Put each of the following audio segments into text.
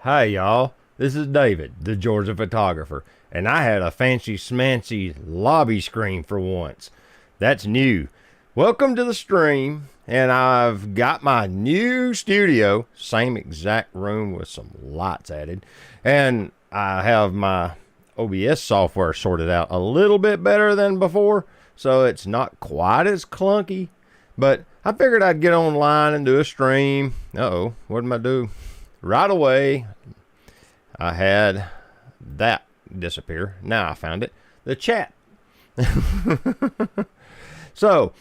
Hey y'all, this is David, the Georgia photographer, and I had a fancy smancy lobby screen for once. That's new. Welcome to the stream, and I've got my new studio, same exact room with some lights added, and I have my OBS software sorted out a little bit better than before, so it's not quite as clunky, but I figured I'd get online and do a stream. Uh-oh, what did I do? Right away, I had that disappear. Now I found it. The chat. So,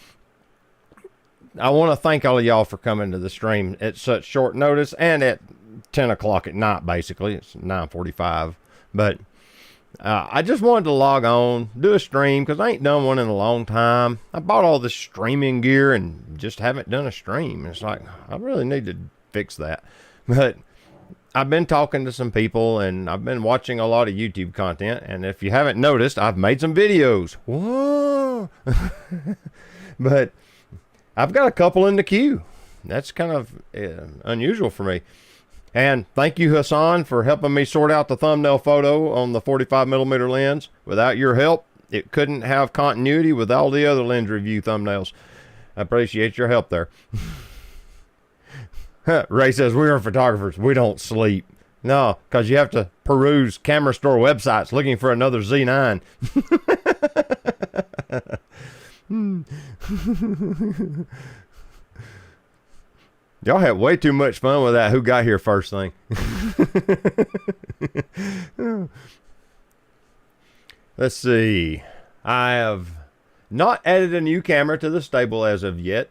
I want to thank all of y'all for coming to the stream at such short notice and at 10 o'clock at night, basically. It's 9:45. But I just wanted to log on, do a stream, because I ain't done one in a long time. I bought all this streaming gear and just haven't done a stream. It's like, I really need to fix that. But I've been talking to some people, and I've been watching a lot of YouTube content, and if you haven't noticed, I've made some videos. Whoa! But I've got a couple in the queue. That's kind of unusual for me. And thank you, Hassan, for helping me sort out the thumbnail photo on the 45mm lens. Without your help, it couldn't have continuity with all the other lens review thumbnails. I appreciate your help there. Ray says, we are photographers. We don't sleep. No, because you have to peruse camera store websites looking for another Z9. Y'all had way too much fun with that who got here first thing. Let's see. I have not added a new camera to the stable as of yet.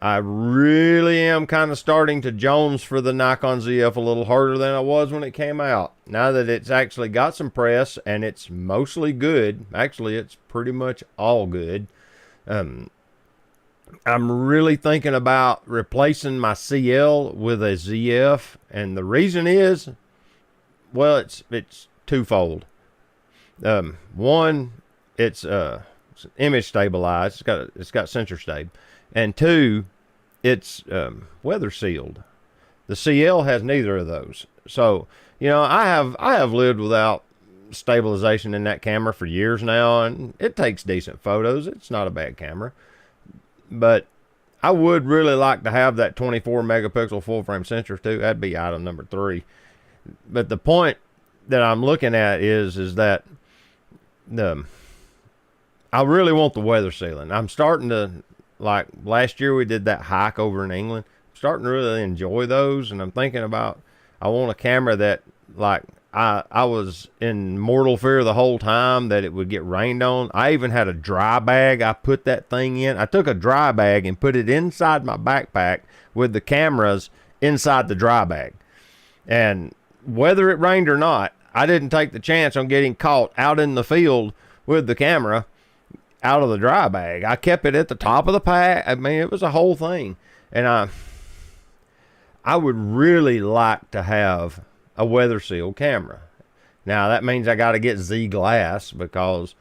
I really am kind of starting to jones for the Nikon Zf a little harder than I was when it came out. Now that it's actually got some press and it's mostly good, actually it's pretty much all good, I'm really thinking about replacing my CL with a Zf, and the reason is, well, it's twofold. One, it's image stabilized. It's got sensor stable. And two, it's weather sealed. The CL has neither of those. So, you know, I have lived without stabilization in that camera for years now, and it takes decent photos. It's not a bad camera. But I would really like to have that 24 megapixel full frame sensor too. That'd be item number 3. But the point that I'm looking at is that I really want the weather sealing. I'm starting to, like last year we did that hike over in England. I'm starting to really enjoy those, and I'm thinking about, I want a camera that, like, I was in mortal fear the whole time that it would get rained on. I even had a dry bag I put that thing in. I took a dry bag and put it inside my backpack with the cameras inside the dry bag. And whether it rained or not, I didn't take the chance on getting caught out in the field with the camera out of the dry bag. I kept it at the top of the pack. I mean, it was a whole thing. And I would really like to have a weather sealed camera. Now that means I got to get Z glass, because,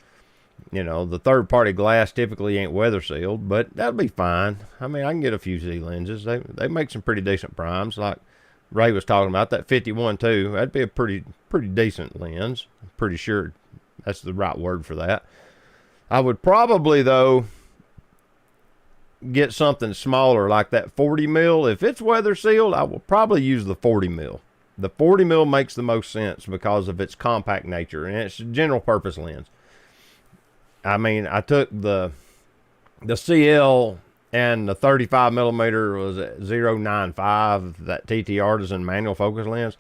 you know, the third party glass typically ain't weather sealed, but that'll be fine. I mean, I can get a few Z lenses. They make some pretty decent primes, like Ray was talking about, that 51.2. That'd be a pretty decent lens. I'm pretty sure that's the right word for that. I would probably, though, get something smaller like that 40mm. If it's weather sealed, I will probably use the 40mm. The 40mm makes the most sense because of its compact nature, and it's a general purpose lens. I mean, I took the CL and the 35mm was at 0.95, that TT Artisan manual focus lens,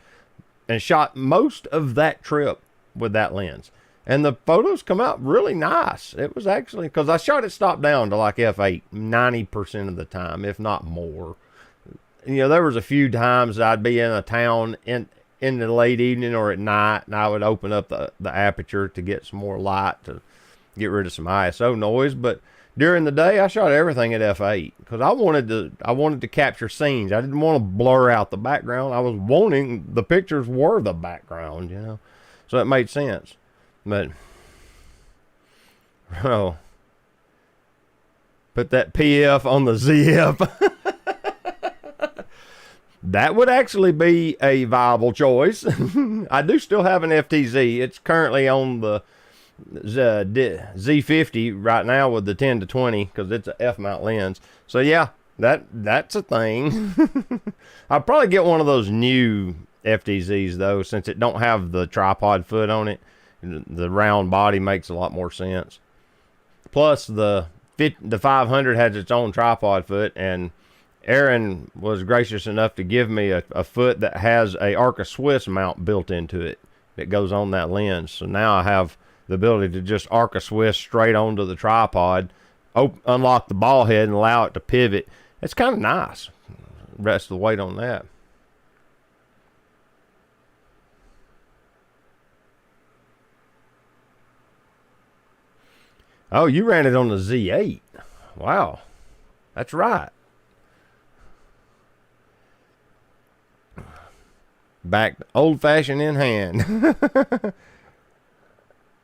and shot most of that trip with that lens. And the photos come out really nice. It was actually, because I shot it stop down to like f8 90% of the time, if not more. You know, there was a few times I'd be in a town in the late evening or at night, and I would open up the aperture to get some more light to get rid of some ISO noise. But during the day, I shot everything at f8 because I wanted to capture scenes. I didn't want to blur out the background. I was wanting the pictures were the background, you know, so it made sense. But, oh, put that PF on the ZF. That would actually be a viable choice. I do still have an FTZ. It's currently on the Z50 right now with the 10 to 20 because it's a F-mount lens. So yeah, that's a thing. I'll probably get one of those new FTZs though, since it don't have the tripod foot on it. The round body makes a lot more sense. Plus the 500 has its own tripod foot, and Aaron was gracious enough to give me a foot that has a Arca Swiss mount built into it that goes on that lens. So now I have the ability to just Arca Swiss straight onto the tripod, unlock the ball head and allow it to pivot. It's kind of nice. Rest of the weight on that. Oh, you ran it on the Z8. Wow. That's right. Back old fashioned in hand.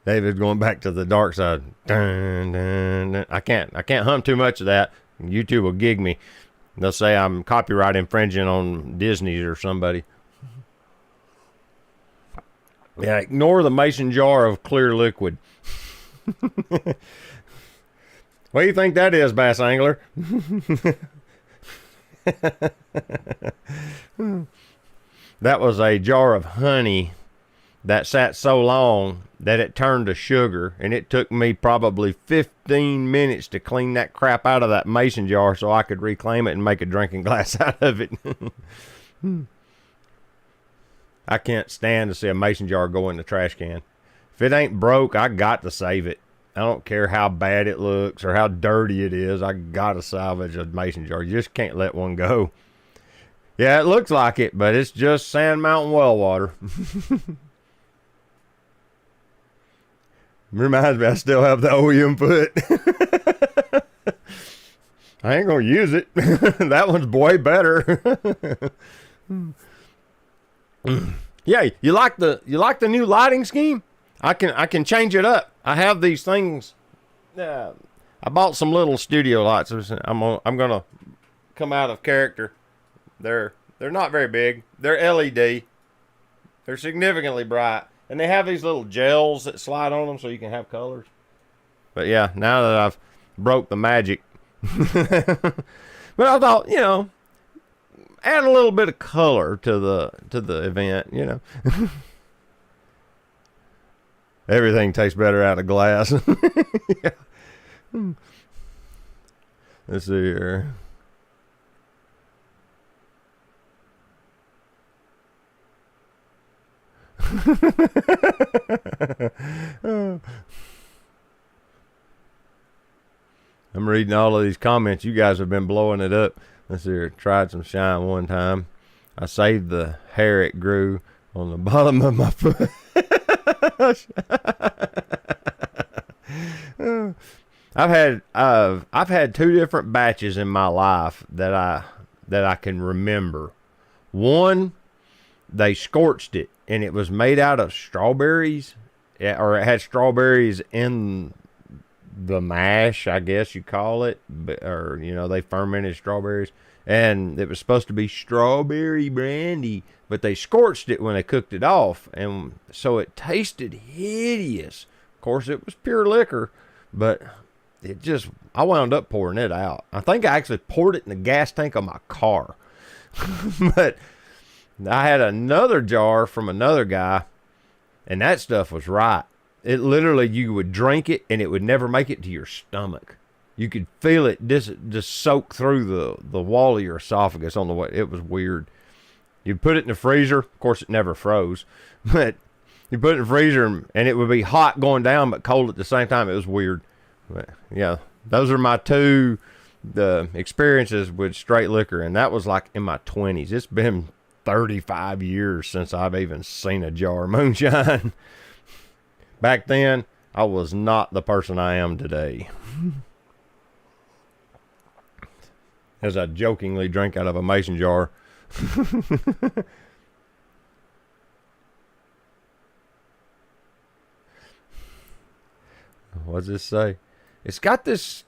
David's going back to the dark side. Dun, dun, dun. I can't hum too much of that. YouTube will gig me. They'll say I'm copyright infringing on Disney or somebody. Yeah, ignore the mason jar of clear liquid. What do you think that is, bass angler? That was a jar of honey that sat so long that it turned to sugar, and it took me probably 15 minutes to clean that crap out of that mason jar so I could reclaim it and make a drinking glass out of it. I can't stand to see a mason jar go in the trash can. If it ain't broke, I got to save it. I don't care how bad it looks or how dirty it is. I got to salvage a mason jar. You just can't let one go. Yeah, it looks like it, but it's just Sand Mountain well water. Reminds me, I still have the OEM foot. I ain't gonna use it. That one's way better. Yeah, you like the new lighting scheme? I can change it up. I have these things. I bought some little studio lights. I'm gonna come out of character. They're not very big. They're LED. They're significantly bright. And they have these little gels that slide on them so you can have colors. But yeah, now that I've broke the magic. But I thought, add a little bit of color to the event, Everything tastes better out of glass. Yeah. Let's see here. I'm reading all of these comments. You guys have been blowing it up. Let's see here. Tried some shine one time. I saved the hair it grew on the bottom of my foot. I've had two different batches in my life that I can remember. One, they scorched it, and it was made out of strawberries, or it had strawberries in the mash, I guess you call it, or they fermented strawberries, and it was supposed to be strawberry brandy, but they scorched it when they cooked it off, and so it tasted hideous. Of course, it was pure liquor, but I wound up pouring it out. I think I actually poured it in the gas tank of my car. But I had another jar from another guy, and that stuff was right. It literally, you would drink it, and it would never make it to your stomach. You could feel it just soak through the wall of your esophagus on the way. It was weird. You'd put it in the freezer. Of course, it never froze. But you put it in the freezer, and it would be hot going down, but cold at the same time. It was weird. But, yeah, those are my two experiences with straight liquor, and that was like in my 20s. It's been 35 years since I've even seen a jar of moonshine. Back then, I was not the person I am today. As I jokingly drink out of a mason jar. What does this say? It's got this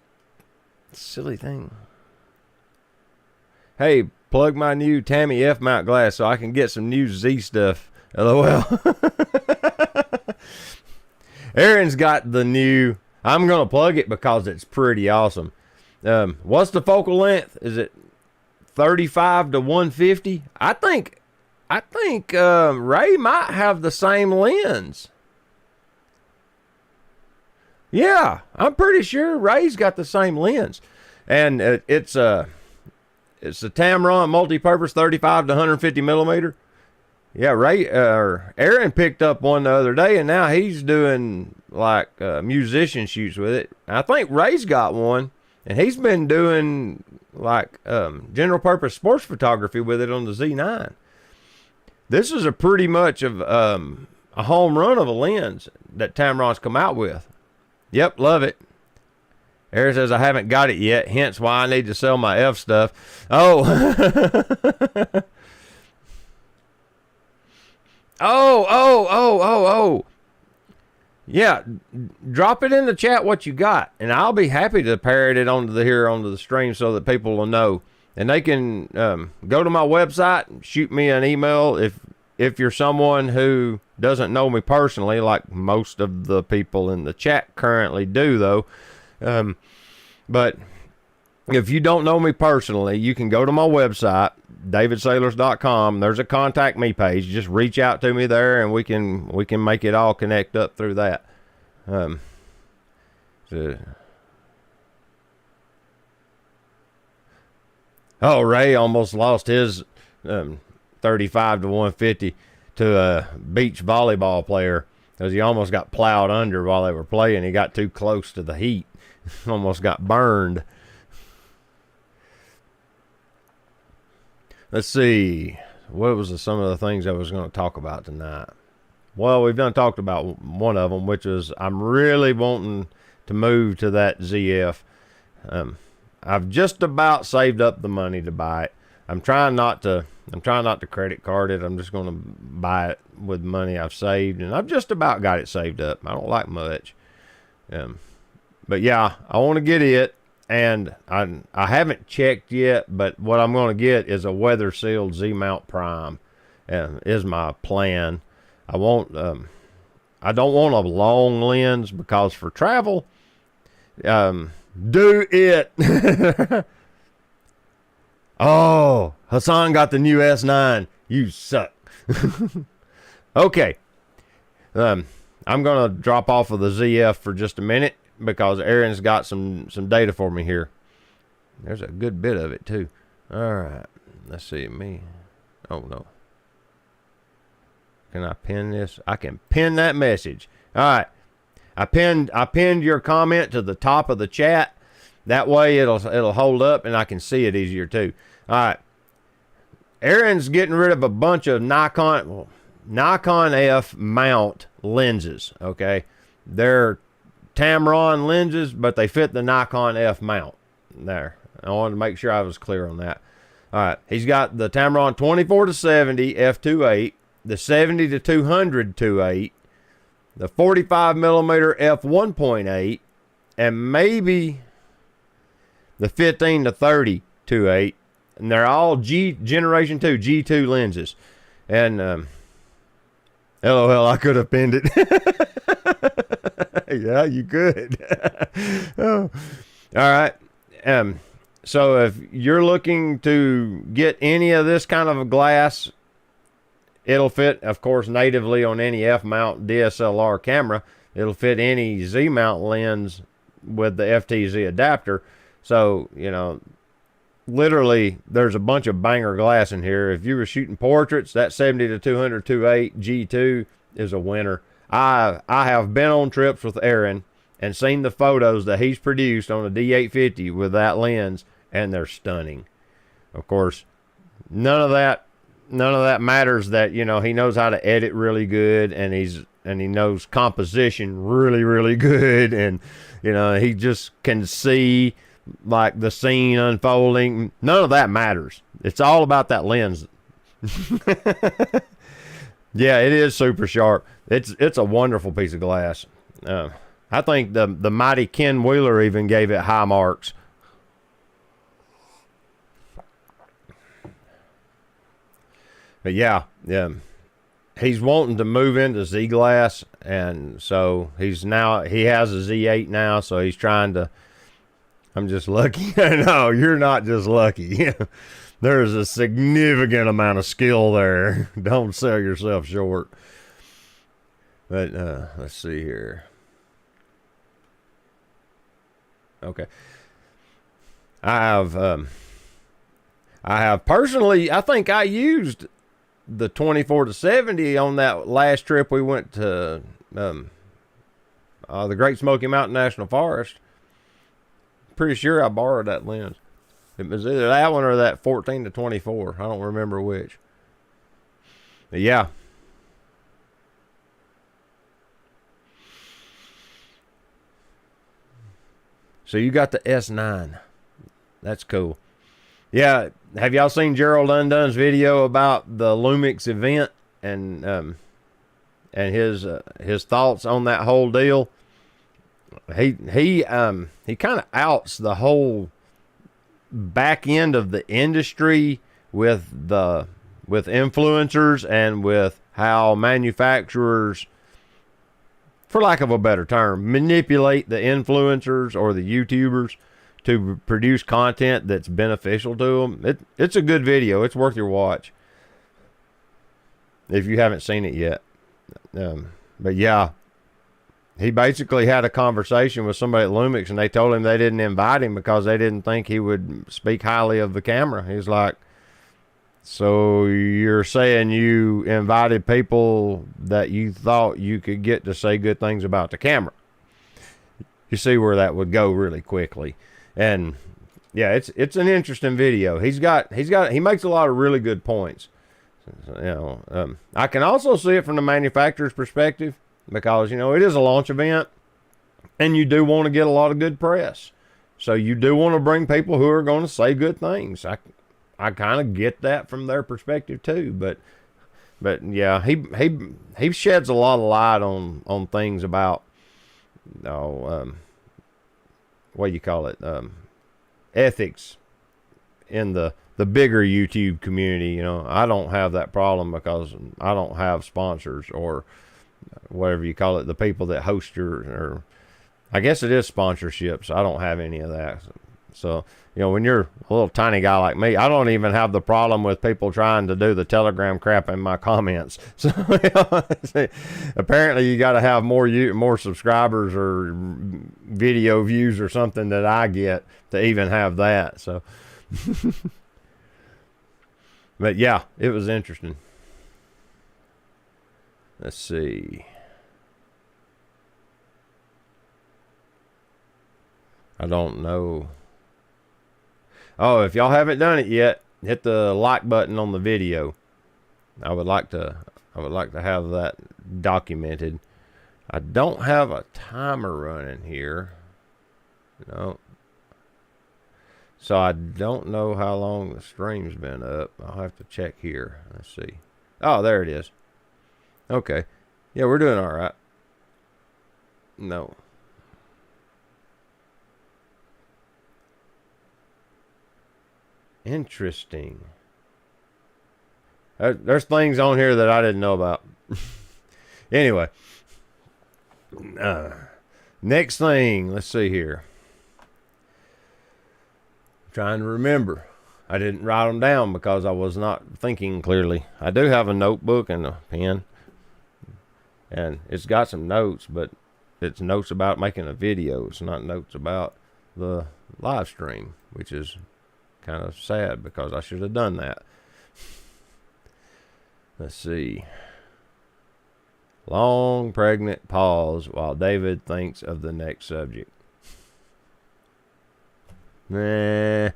silly thing. Hey, plug my new Tammy F mount glass so I can get some new Z stuff. LOL. Aaron's got the new. I'm gonna plug it because it's pretty awesome. What's the focal length? Is it 35 to 150? I think Ray might have the same lens. Yeah, I'm pretty sure Ray's got the same lens, and it's a Tamron multi-purpose 35 to 150 millimeter. Yeah, Aaron picked up one the other day, and now he's doing like musician shoots with it. I think Ray's got one, and he's been doing like general purpose sports photography with it on the Z9. This is a pretty much of a home run of a lens that Tamron's come out with. Yep, love it. Aaron says I haven't got it yet, hence why I need to sell my F stuff. Oh. Oh. Yeah, drop it in the chat what you got, and I'll be happy to parrot it onto the stream so that people will know. And they can go to my website and shoot me an email if you're someone who doesn't know me personally, like most of the people in the chat currently do, though. But if you don't know me personally, you can go to my website, davidsailors.com. There's a contact me page. Just reach out to me there, and we can make it all connect up through that. Ray almost lost his 35 to 150 to a beach volleyball player because he almost got plowed under while they were playing. He got too close to the heat. Almost got burned. Let's see. What was some of the things I was going to talk about tonight? Well, we've done talked about one of them, which is I'm really wanting to move to that ZF. I've just about saved up the money to buy it. I'm trying not to credit card it. I'm just going to buy it with money I've saved, and I've just about got it saved up. I don't like much. But yeah, I want to get it, and I haven't checked yet, but what I'm going to get is a weather sealed Z mount prime, is my plan. I don't want a long lens because for travel, do it. Oh, Hassan got the new S9. You suck. Okay. I'm going to drop off of the ZF for just a minute because Aaron's got some data for me here. There's a good bit of it too. All right. Let's see me. Oh no. Can I pin this? I can pin that message. All right. I pinned your comment to the top of the chat. That way it'll hold up and I can see it easier too. All right. Aaron's getting rid of a bunch of Nikon F mount lenses, okay? They're Tamron lenses, but they fit the Nikon F mount. There. I wanted to make sure I was clear on that. All right. He's got the Tamron 24 to 70 f2.8, the 70 to 200 2.8, the 45 millimeter f1.8, and maybe the 15 to 30 2.8. And they're all Generation 2 G2 lenses. And LOL, I could have pinned it. Yeah, you could. Oh. All right. So if you're looking to get any of this kind of a glass, it'll fit, of course, natively on any F-mount DSLR camera. It'll fit any Z-mount lens with the FTZ adapter. So, you know, literally, there's a bunch of banger glass in here. If you were shooting portraits, that 70 to 200 2.8 G2 is a winner. I have been on trips with Aaron and seen the photos that he's produced on a D850 with that lens, and they're stunning. Of course, none of that matters. That, you know, he knows how to edit really good, and he knows composition really, really good, and you know, he just can see like the scene unfolding. None of that matters. It's all about that lens. Yeah, it is super sharp. It's a wonderful piece of glass. I think the mighty Ken Wheeler even gave it high marks. But yeah, he's wanting to move into Z glass, and so he has a Z8 now, so he's trying to. I'm just lucky. No, you're not just lucky. There's a significant amount of skill there. Don't sell yourself short. But let's see here. Okay. I have personally, I think I used the 24-70 on that last trip we went to the Great Smoky Mountain National Forest. Pretty sure I borrowed that lens. It was either that one or that 14-24. I don't remember which. But yeah. So you got the S9. That's cool. Yeah, have y'all seen Gerald Undone's video about the Lumix event and his thoughts on that whole deal? He kind of outs the whole back end of the industry with influencers and with how manufacturers, for lack of a better term, manipulate the influencers or the YouTubers to produce content that's beneficial to them. It's a good video. It's worth your watch if you haven't seen it yet. But yeah, he basically had a conversation with somebody at Lumix, and they told him they didn't invite him because they didn't think he would speak highly of the camera. He's like, so you're saying you invited people that you thought you could get to say good things about the camera? You see where that would go really quickly. And yeah, it's an interesting video. He makes a lot of really good points. I can also see it from the manufacturer's perspective, because it is a launch event and you do want to get a lot of good press. So you do want to bring people who are going to say good things. I kind of get that from their perspective too, but yeah, he sheds a lot of light on things about what do you call it, ethics in the bigger YouTube community. I don't have that problem because I don't have sponsors or whatever you call it, the people that host or I guess it is sponsorships. I don't have any of that. So, when you're a little tiny guy like me, I don't even have the problem with people trying to do the Telegram crap in my comments. So, apparently you got to have more subscribers or video views or something that I get to even have that. So, but yeah, it was interesting. Let's see. I don't know. Oh, if y'all haven't done it yet, hit the like button on the video. I would like to have that documented. I don't have a timer running here. No. So I don't know how long the stream's been up. I'll have to check here. Let's see. Oh, there it is. Okay. Yeah, we're doing all right. No. Interesting. There's things on here that I didn't know about. Anyway. Next thing. Let's see here. I'm trying to remember. I didn't write them down because I was not thinking clearly. I do have a notebook and a pen. And it's got some notes, but it's notes about making a video. It's not notes about the live stream, which is kind of sad because I should have done that. Let's see. Long pregnant pause while David thinks of the next subject. Nah.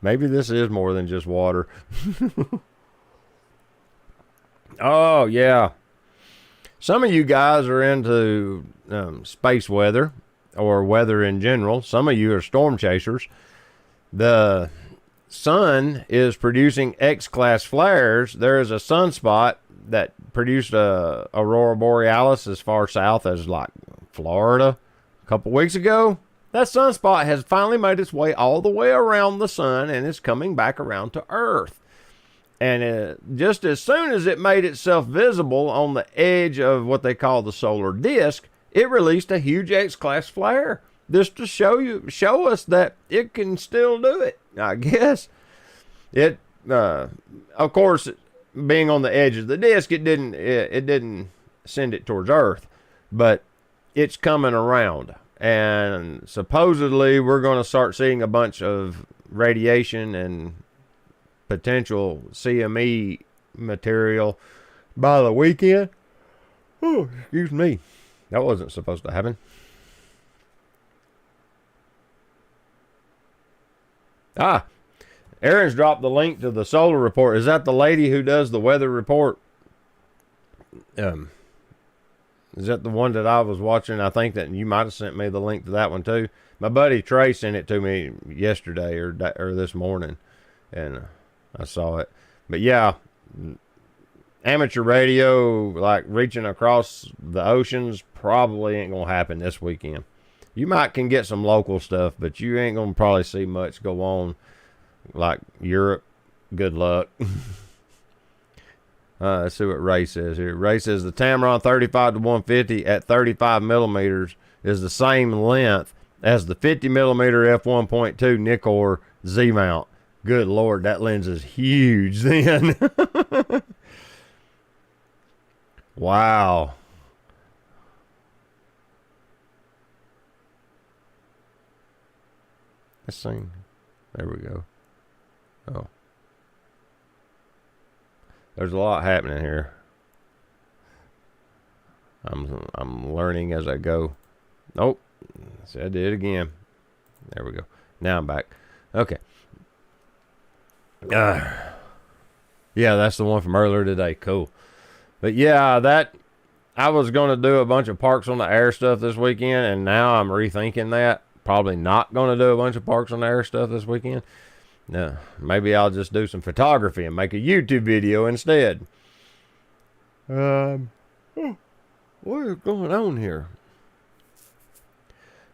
Maybe this is more than just water. Oh, yeah. Some of you guys are into space weather or weather in general. Some of you are storm chasers. The sun is producing X-class flares. There is a sunspot that produced a aurora borealis as far south as like Florida a couple weeks ago. That sunspot has finally made its way all the way around the sun and is coming back around to Earth. And just as soon as it made itself visible on the edge of what they call the solar disk, it released a huge X-class flare, just to show us that it can still do it, I guess. It, of course, being on the edge of the disk, it didn't send it towards Earth, but it's coming around. And supposedly we're going to start seeing a bunch of radiation and potential CME material by the weekend. Oh, excuse me. That wasn't supposed to happen. Aaron's dropped the link to the solar report. Is that the lady who does the weather report? Is that the one that I was watching? I think that you might have sent me the link to that one too. My buddy Trey sent it to me yesterday or this morning, and I saw it. But yeah, amateur radio, like reaching across the oceans, probably ain't gonna happen this weekend. You can get some local stuff, but you ain't gonna probably see much go on like Europe. Good luck. Let's see what Ray says here. Ray says the Tamron 35 to 150 at 35 millimeters is the same length as the 50 millimeter f1.2 Nikon Z mount. Good Lord, that lens is huge then. Wow. Let's see. There we go. Oh. There's a lot happening here. I'm learning as I go. Nope. See, I did it again. There we go. Now I'm back. Okay. Yeah, that's the one from earlier today. Cool. But yeah, I was going to do a bunch of Parks on the Air stuff this weekend, and now I'm rethinking that. Probably not going to do a bunch of Parks on the Air stuff this weekend. No, maybe I'll just do some photography and make a YouTube video instead. What is going on here?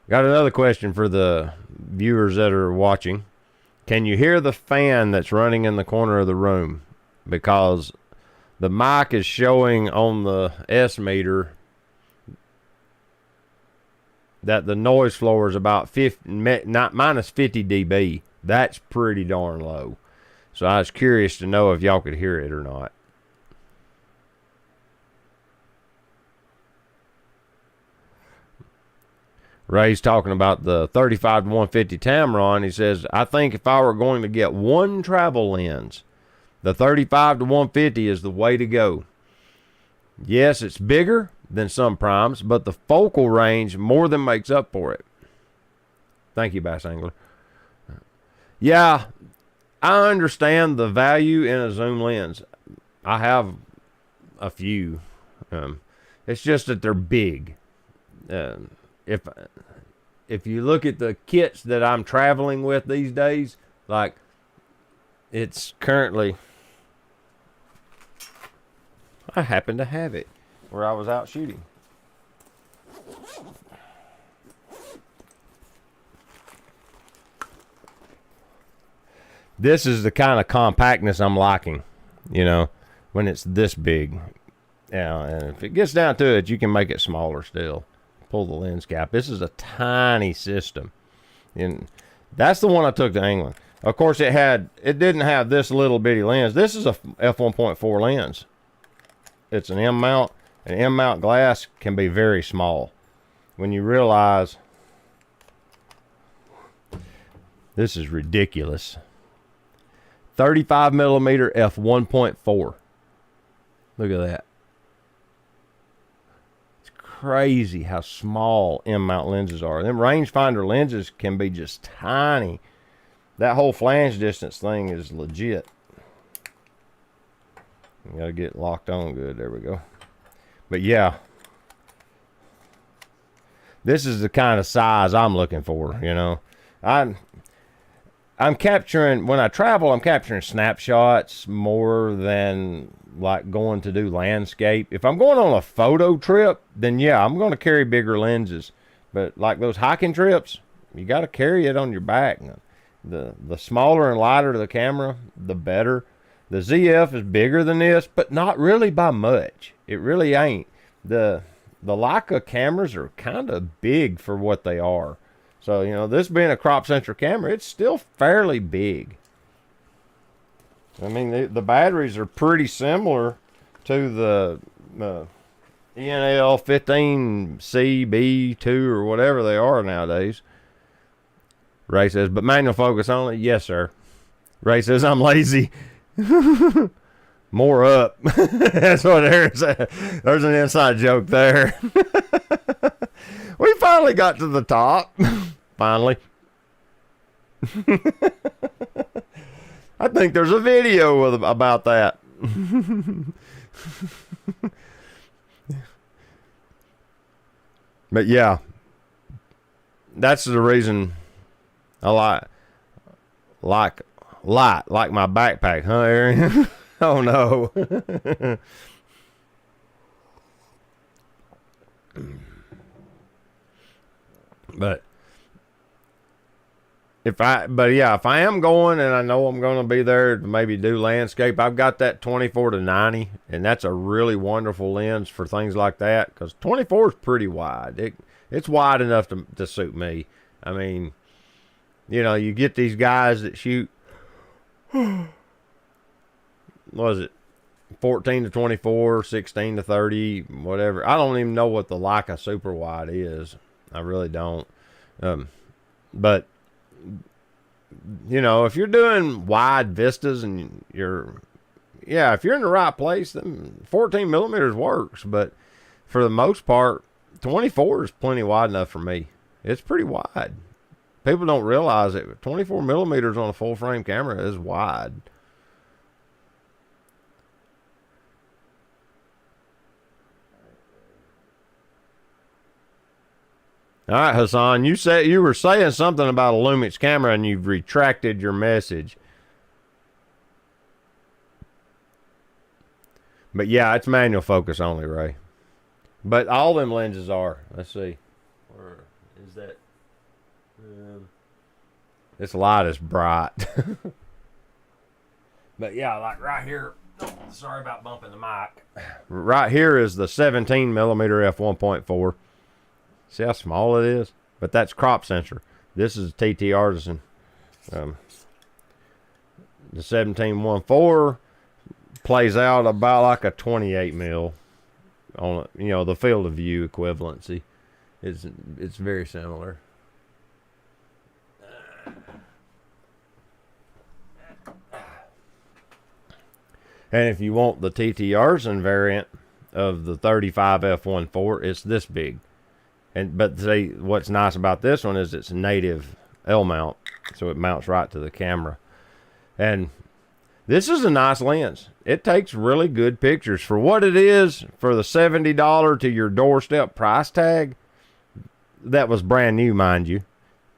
Got another question for the viewers that are watching. Can you hear the fan that's running in the corner of the room? Because the mic is showing on the S meter that the noise floor is about minus 50 dB. That's pretty darn low. So I was curious to know if y'all could hear it or not. Ray's talking about the 35 to 150 Tamron. He says, I think if I were going to get one travel lens, the 35 to 150 is the way to go. Yes, it's bigger than some primes, but the focal range more than makes up for it. Thank you, Bass Angler. Yeah, I understand the value in a zoom lens. I have a few. It's just that they're big. If you look at the kits that I'm traveling with these days, like it's currently, I happen to have it where I was out shooting. This is the kind of compactness I'm liking, you know, when it's this big. Yeah, and if it gets down to it, you can make it smaller still. Pull the lens cap. This is a tiny system, and that's the one I took to England. Of course, it didn't have this little bitty lens. This is a f1.4 lens. It's an M mount. An M mount glass can be very small. When you realize this is ridiculous. 35 millimeter f1.4. Look at that. Crazy how small M mount lenses are. Them rangefinder lenses can be just tiny. That whole flange distance thing is legit. You gotta get locked on good. There we go. But yeah, this is the kind of size I'm looking for. You know, I'm capturing, when I travel, I'm capturing snapshots more than like going to do landscape. If I'm going on a photo trip, then yeah, I'm going to carry bigger lenses. But like those hiking trips, you got to carry it on your back. The smaller and lighter the camera, the better. The ZF is bigger than this, but not really by much. It really ain't. The Leica cameras are kind of big for what they are. So, you know, this being a crop sensor camera, it's still fairly big. I mean, the batteries are pretty similar to the ENL 15CB2 or whatever they are nowadays. Ray says, but manual focus only? Yes, sir. Ray says, I'm lazy. More up. That's what there's an inside joke there. We finally got to the top. Finally. I think there's a video about that. But yeah, that's the reason I like my backpack, huh, Aaron? Oh no. But if I am going and I know I'm going to be there to maybe do landscape, I've got that 24 to 90, and that's a really wonderful lens for things like that, because 24 is pretty wide. It's wide enough to suit me. I mean, you know, you get these guys that shoot, what was it, 14 to 24, 16 to 30, whatever. I don't even know what the Leica super wide is. I really don't. But you know, if you're doing wide vistas and if you're in the right place, then 14 millimeters works. But for the most part, 24 is plenty wide enough for me. It's pretty wide. People don't realize it. 24 millimeters on a full frame camera is wide. All right, Hassan, you said you were saying something about a Lumix camera and you've retracted your message. But yeah, it's manual focus only, Ray. But all them lenses are. Let's see. Where is that? This light is bright. But yeah, like right here. Oh, sorry about bumping the mic. Right here is the 17 millimeter f1.4. See how small it is? But that's crop sensor. This is TT Artisan. The 17-1.4 plays out about like a 28 mil on, you know, the field of view equivalency. It's very similar. And if you want the TT Artisan variant of the 35 f1.4, it's this big. But see, what's nice about this one is it's a native L mount, so it mounts right to the camera. And this is a nice lens. It takes really good pictures for what it is. For the $70 to your doorstep price tag, that was brand new, mind you.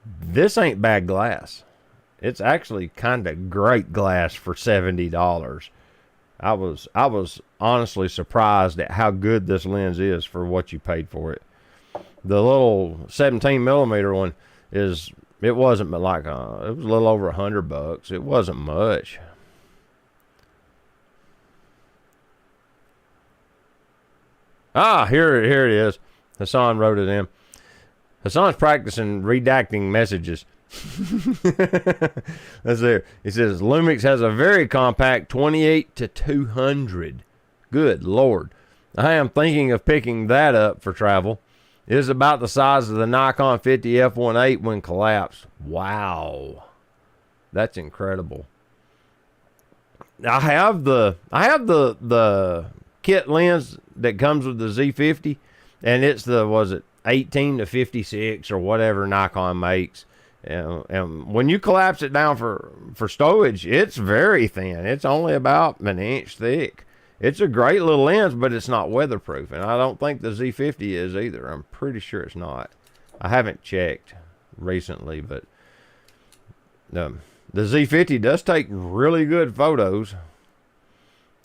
This ain't bad glass. It's actually kind of great glass for $70. I was honestly surprised at how good this lens is for what you paid for it. The little 17 millimeter one it wasn't like it was a little over $100. It wasn't much. Ah, here it is. Hassan wrote it in. Hassan's practicing redacting messages. That's there. He says Lumix has a very compact 28 to 200. Good Lord. I am thinking of picking that up for travel. It is about the size of the Nikon 50 f1.8 when collapsed. Wow. That's incredible. I have the kit lens that comes with the Z50, and it's the 18 to 56 or whatever Nikon makes. And when you collapse it down for stowage, it's very thin. It's only about an inch thick. It's a great little lens, but it's not weatherproof, and I don't think the Z50 is either. I'm pretty sure it's not. I haven't checked recently, but the Z50 does take really good photos.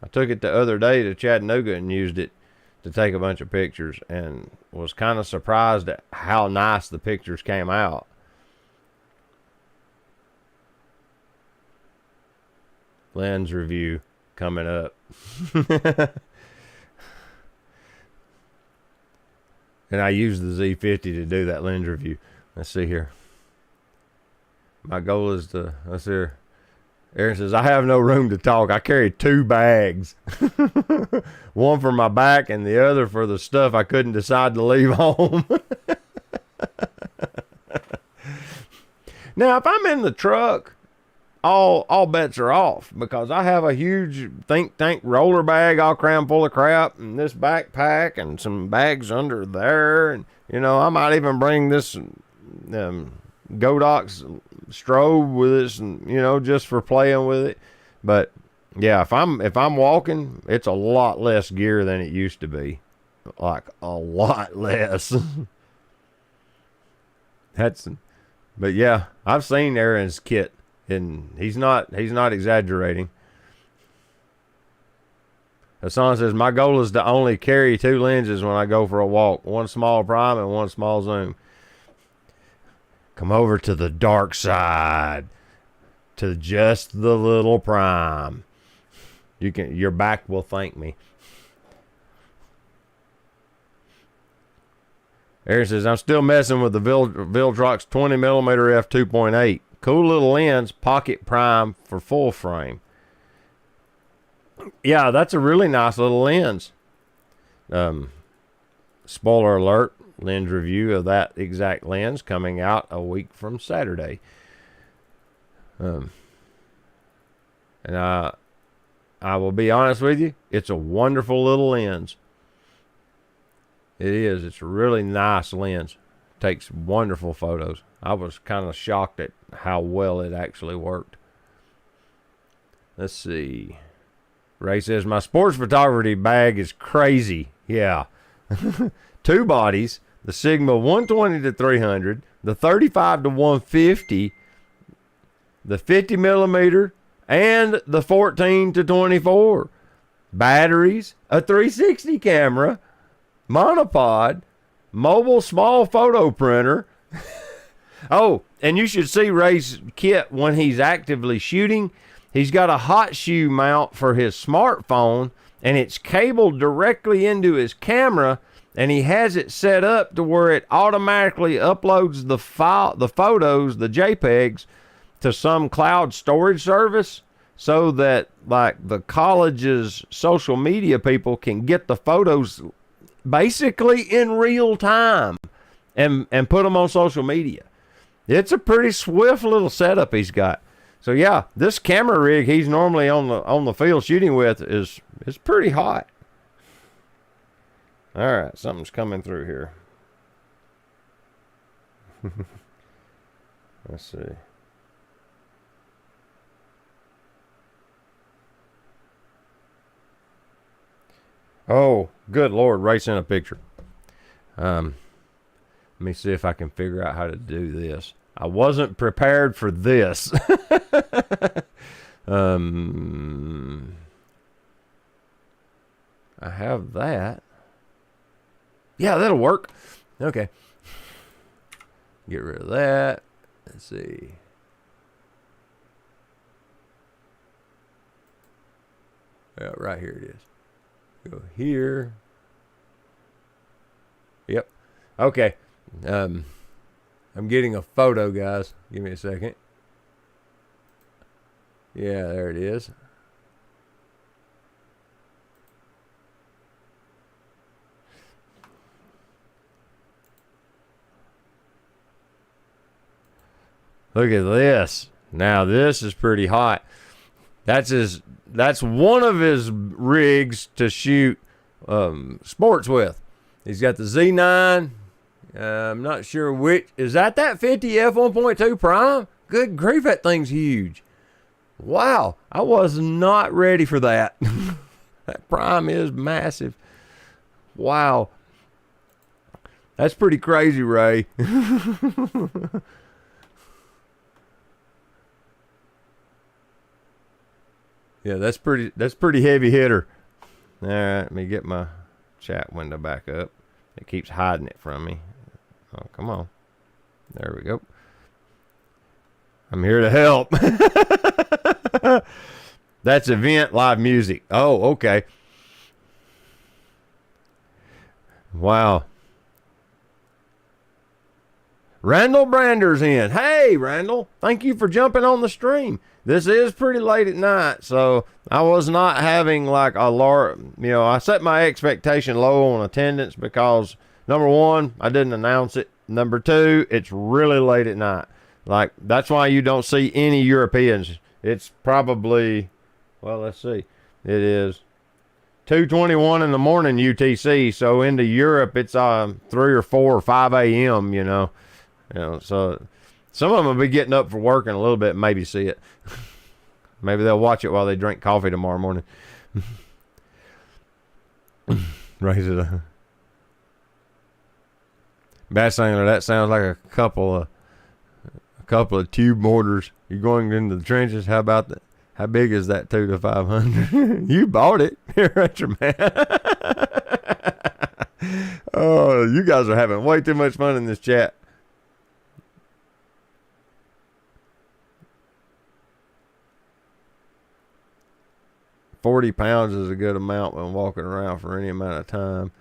I took it the other day to Chattanooga and used it to take a bunch of pictures, and was kind of surprised at how nice the pictures came out. Lens review. coming up. And I use the Z50 to do that lens review. Let's see here. My goal is to, let's see here. Aaron says, I have no room to talk. I carry 2 bags. One for my back and the other for the stuff I couldn't decide to leave home. Now, if I'm in the truck, all bets are off, because I have a huge think tank roller bag all crammed full of crap, and this backpack and some bags under there. And, you know, I might even bring this Godox strobe with this, and, you know, just for playing with it. But yeah, if I'm walking, it's a lot less gear than it used to be. Like a lot less. But yeah, I've seen Aaron's kit, and he's not exaggerating. Hassan says, my goal is to only carry 2 lenses when I go for a walk. 1 small prime and 1 small zoom. Come over to the dark side. To just the little prime. Your back will thank me. Aaron says, I'm still messing with the Viltrox 20mm f2.8. Cool little lens, pocket prime for full frame. Yeah, that's a really nice little lens. Spoiler alert, lens review of that exact lens coming out a week from Saturday. And I will be honest with you, it's a wonderful little lens. It is. It's a really nice lens. Takes wonderful photos. I was kind of shocked at how well it actually worked. Let's see. Ray says, my sports photography bag is crazy. Yeah. 2 bodies, the Sigma 120-300, the 35-150, the 50mm, and the 14-24. Batteries, a 360 camera, monopod, mobile small photo printer. Oh, and you should see Ray's kit when he's actively shooting. He's got a hot shoe mount for his smartphone, and it's cabled directly into his camera, and he has it set up to where it automatically uploads the photos, the JPEGs, to some cloud storage service, so that like the college's social media people can get the photos basically in real time and put them on social media. It's a pretty swift little setup he's got. So yeah, this camera rig he's normally on the field shooting with is pretty hot. All right, something's coming through here. Let's see. Oh, good Lord, Ray sent a picture. Let me see if I can figure out how to do this. I wasn't prepared for this. I have that. Yeah, that'll work. Okay. Get rid of that. Let's see. Yeah, right here it is. Go here. Yep. Okay. I'm getting a photo, guys. Give me a second. Yeah, there it is. Look at this. Now this is pretty hot. That's one of his rigs to shoot sports with. He's got the Z9. I'm not sure which. Is that 50 f1.2 prime? Good grief, that thing's huge. Wow, I was not ready for that. That prime is massive. Wow. That's pretty crazy, Ray. Yeah, that's pretty heavy hitter. All right, let me get my chat window back up. It keeps hiding it from me. Oh, come on. There we go. I'm here to help. That's event live music. Oh, okay. Wow. Randall Brander's in. Hey, Randall. Thank you for jumping on the stream. This is pretty late at night, so I was not having like a large, I set my expectation low on attendance because, number one, I didn't announce it. Number two, it's really late at night. Like, that's why you don't see any Europeans. It's probably, well, let's see. It is 2:21 in the morning UTC, so into Europe it's 3 or 4 or 5 a.m., so some of them will be getting up for work in a little bit and maybe see it. Maybe they'll watch it while they drink coffee tomorrow morning. Raise it up. Bass Angler, that sounds like a couple of tube mortars. You're going into the trenches. How about that? How big is that 2 to 500? You bought it. Retro man. Oh, you guys are having way too much fun in this chat. £40 is a good amount when walking around for any amount of time.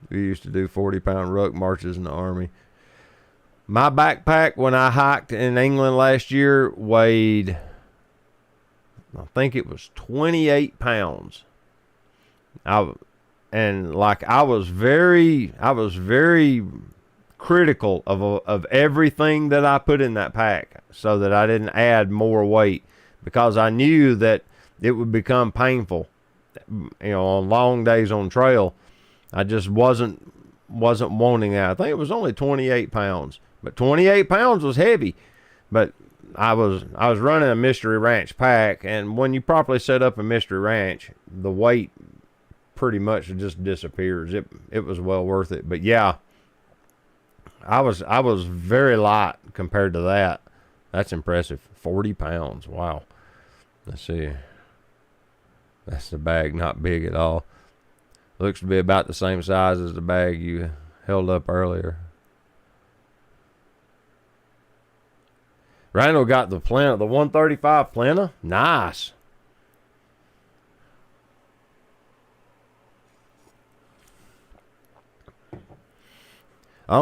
We used to do 40-pound ruck marches in the Army. My backpack when I hiked in England last year weighed, I think it was 28 pounds. I was very critical of everything that I put in that pack so that I didn't add more weight, because I knew that it would become painful, on long days on trail. I just wasn't wanting that. I think it was only 28 pounds, but 28 pounds was heavy. But I was running a Mystery Ranch pack, and when you properly set up a Mystery Ranch, the weight pretty much just disappears. It was well worth it. But yeah, I was very light compared to that. That's impressive. 40 pounds. Wow. Let's see. That's the bag, not big at all. Looks to be about the same size as the bag you held up earlier. Randall got the Plena, the 135 Plena. Nice. The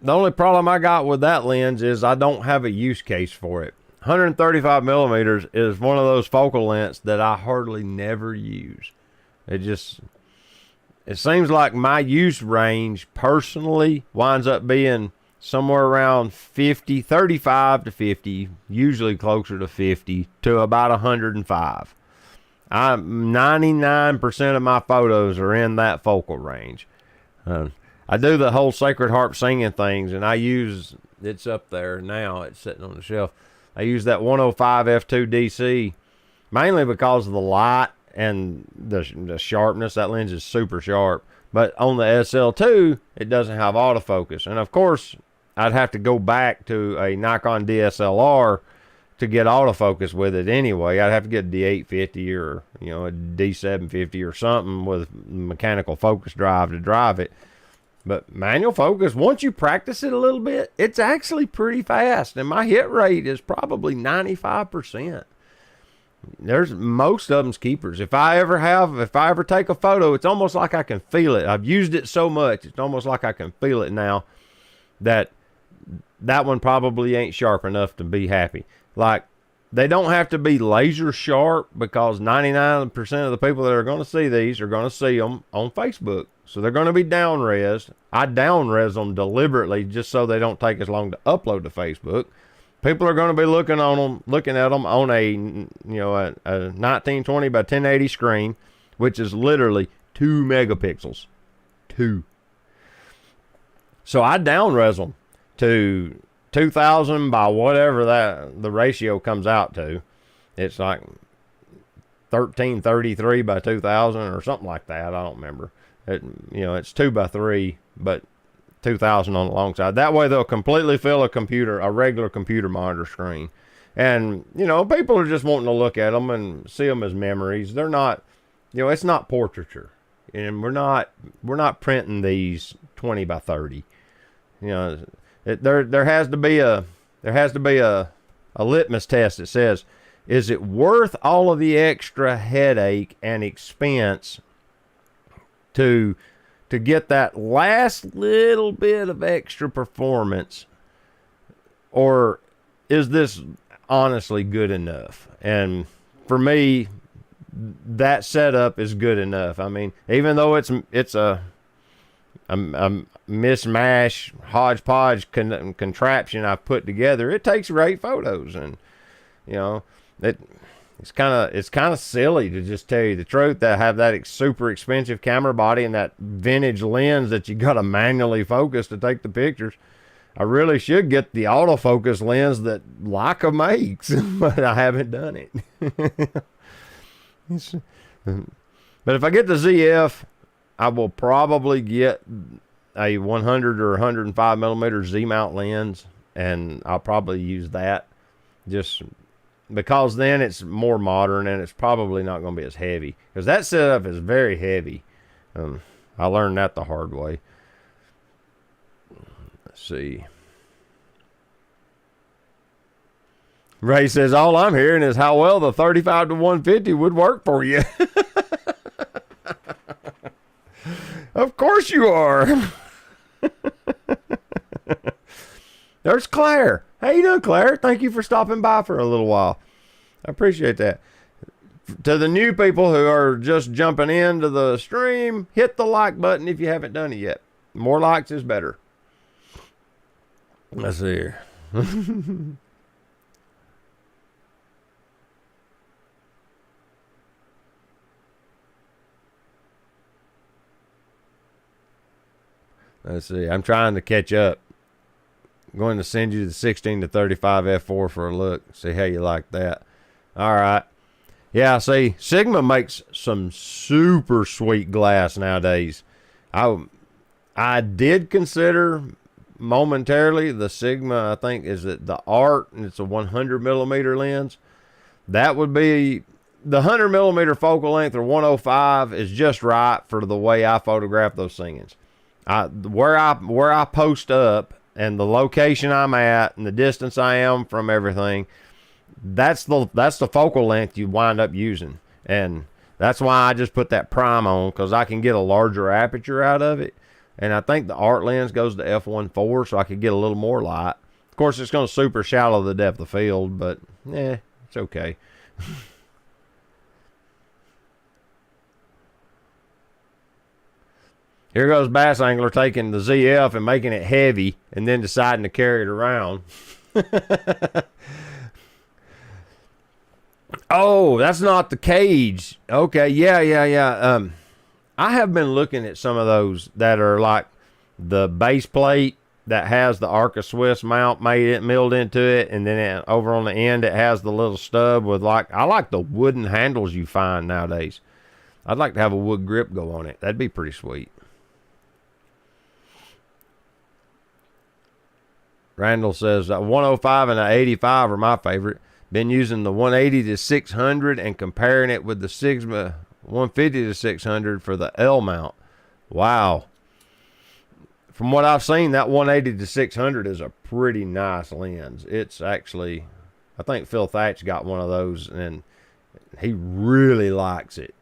only problem I got with that lens is I don't have a use case for it. 135 millimeters is one of those focal lengths that I hardly never use. It seems like my use range personally winds up being somewhere around 50, 35 to 50, usually closer to 50 to about 105. 99% of my photos are in that focal range. I do the whole Sacred Harp singing things, and it's up there now. It's sitting on the shelf. I use that 105 f2 DC mainly because of the light and the sharpness. That lens is super sharp. But on the SL2, it doesn't have autofocus. And of course, I'd have to go back to a Nikon DSLR to get autofocus with it anyway. I'd have to get a D850 or a D750 or something with mechanical focus drive to drive it. But manual focus, once you practice it a little bit, it's actually pretty fast. And my hit rate is probably 95%. There's most of them's keepers. If I ever take a photo, it's almost like I can feel it. I've used it so much, it's almost like I can feel it now that one probably ain't sharp enough to be happy. Like, they don't have to be laser sharp, because 99% of the people that are going to see these are going to see them on Facebook. So they're going to be down-resed. I down-res them deliberately just so they don't take as long to upload to Facebook. People are going to be looking at them on a 1920 by 1080 screen, which is literally 2 megapixels. 2. So I down-res them to 2000 by whatever the ratio comes out to. It's like 1333 by 2000 or something like that. I don't remember. It's 2 by 3, but 2000 on the long side. That way they'll completely fill a regular computer monitor screen. And, people are just wanting to look at them and see them as memories. They're not, it's not portraiture. And we're not printing these 20 by 30. There has to be a litmus test that says, is it worth all of the extra headache and expense to get that last little bit of extra performance, or is this honestly good enough? And for me, that setup is good enough. I mean, even though it's a mishmash, hodgepodge contraption I've put together, it takes great photos, and you know, it's kind of silly, to just tell you the truth, that have that super expensive camera body and that vintage lens that you got to manually focus to take the pictures. I really should get the autofocus lens that Leica makes, but I haven't done it. But if I get the ZF, I will probably get a 100 or 105 millimeter Z mount lens, and I'll probably use that, just because then it's more modern and it's probably not going to be as heavy, because that setup is very heavy. I learned that the hard way. Let's see. Ray says, all I'm hearing is how well the 35 to 150 would work for you. Of course you are. There's Claire. How you doing, Claire? Thank you for stopping by for a little while. I appreciate that. To the new people who are just jumping into the stream, hit the like button if you haven't done it yet. More likes is better. Let's see here. Let's see. I'm trying to catch up. I'm going to send you the 16 to 35 f4 for a look. See how you like that. All right. Yeah, see, Sigma makes some super sweet glass nowadays. I did consider momentarily the Sigma, I think, is it the Art, and it's a 100 millimeter lens. That would be the 100 millimeter focal length, or 105, is just right for the way I photograph those things. Where I post up and the location I'm at and the distance I am from everything, that's the focal length you wind up using. And that's why I just put that prime on, because I can get a larger aperture out of it. And I think the Art lens goes to f1.4, so I could get a little more light. Of course, it's going to super shallow the depth of field, but it's okay. Here goes Bass Angler taking the ZF and making it heavy and then deciding to carry it around. Oh, that's not the cage. Okay, yeah. I have been looking at some of those that are like the base plate that has the Arca Swiss mount milled into it, and then over on the end it has the little stub with I like the wooden handles you find nowadays. I'd like to have a wood grip go on it. That'd be pretty sweet. Randall says 105 and an 85 are my favorite. Been using the 180 to 600 and comparing it with the Sigma 150 to 600 for the L mount. Wow. From what I've seen, that 180 to 600 is a pretty nice lens. It's actually, I think Phil Thatch got one of those and he really likes it.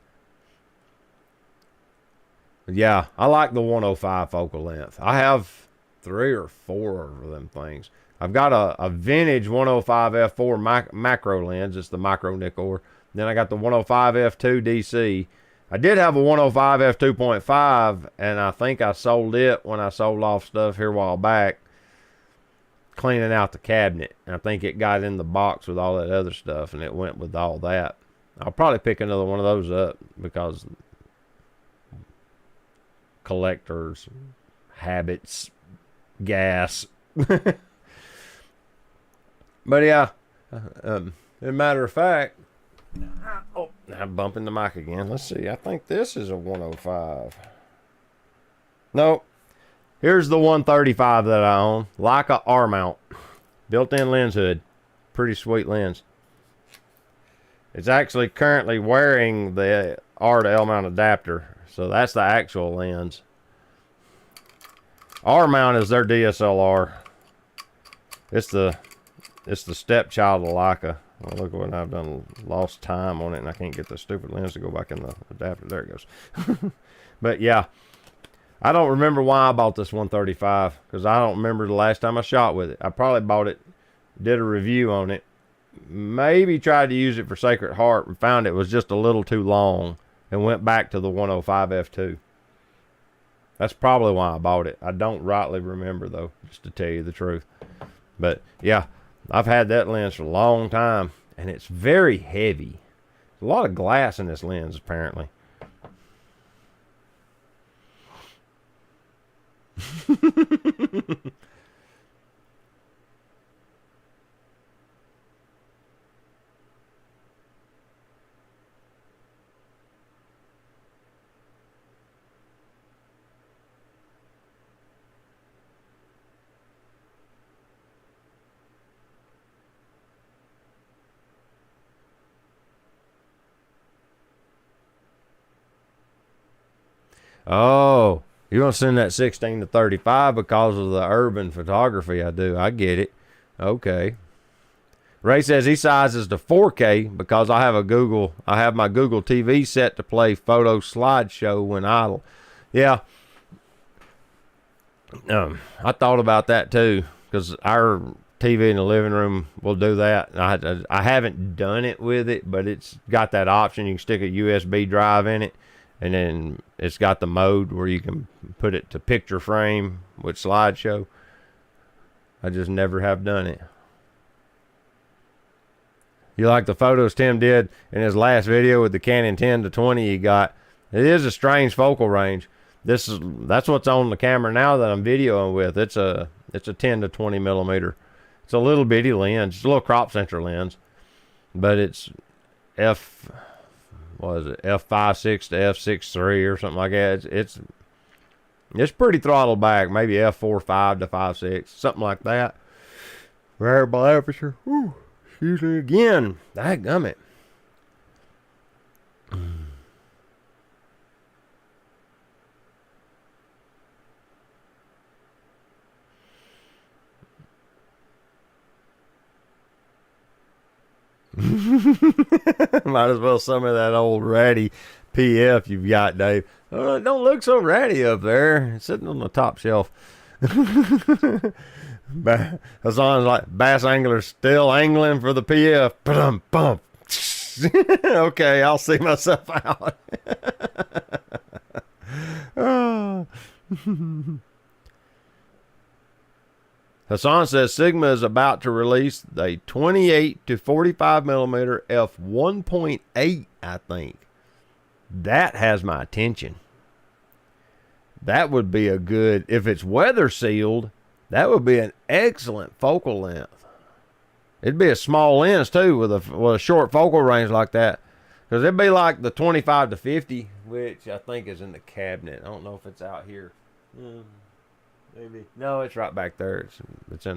Yeah, I like the 105 focal length. I have 3 or 4 of them things. I've got a vintage 105 f4 macro lens. It's the micro Nikkor. Then I got the 105 f2 DC. I did have a 105 f2.5, and I think I sold it when I sold off stuff here a while back, cleaning out the cabinet. And I think it got in the box with all that other stuff, and it went with all that. I'll probably pick another one of those up, because collectors, habits, gas. But yeah, as a matter of fact, I'm bumping the mic again. Let's see. I think this is a 105. No, here's the 135 that I own. Leica R mount, built-in lens hood, pretty sweet lens. It's actually currently wearing the R to L mount adapter, so that's the actual lens. R mount is their DSLR. It's the stepchild of Leica. Oh, look what I've done, lost time on it, and I can't get the stupid lens to go back in the adapter. There it goes. But yeah, I don't remember why I bought this 135, because I don't remember the last time I shot with it. I probably bought it, did a review on it, maybe tried to use it for Sacred Heart and found it was just a little too long and went back to the 105 f2. That's probably why I bought it. I don't rightly remember, though, just to tell you the truth. But yeah, I've had that lens for a long time, and it's very heavy. There's a lot of glass in this lens, apparently. Oh, you want to send that 16 to 35 because of the urban photography I do. I get it. Okay. Ray says he sizes to 4K because I have my Google TV set to play photo slideshow when idle. Yeah. I thought about that too, because our TV in the living room will do that. I haven't done it with it, but it's got that option. You can stick a USB drive in it, and then it's got the mode where you can put it to picture frame with slideshow. I just never have done it. You like the photos Tim did in his last video with the Canon 10 to 20 he got. It is a strange focal range. That's what's on the camera now that I'm videoing with. It's a 10 to 20 millimeter. It's a little bitty lens. It's a little crop sensor lens, but it's f5.6 to f6.3 or something like that. It's pretty throttled back, maybe f4.5 to 5.6, something like that. Variable aperture. Whew. Excuse me again. Dadgummit. Might as well some of that old ratty PF you've got, Dave. It don't look so ratty up there. It's sitting on the top shelf. Hassan's like, bass angler still angling for the PF. Bump. Okay, I'll see myself out. Oh. Hassan says Sigma is about to release a 28 to 45 millimeter f1.8, I think. That has my attention. That would be a good, if it's weather sealed, that would be an excellent focal length. It'd be a small lens too with a short focal range like that. Because it'd be like the 25 to 50, which I think is in the cabinet. I don't know if it's out here. Maybe. No, it's right back there. It's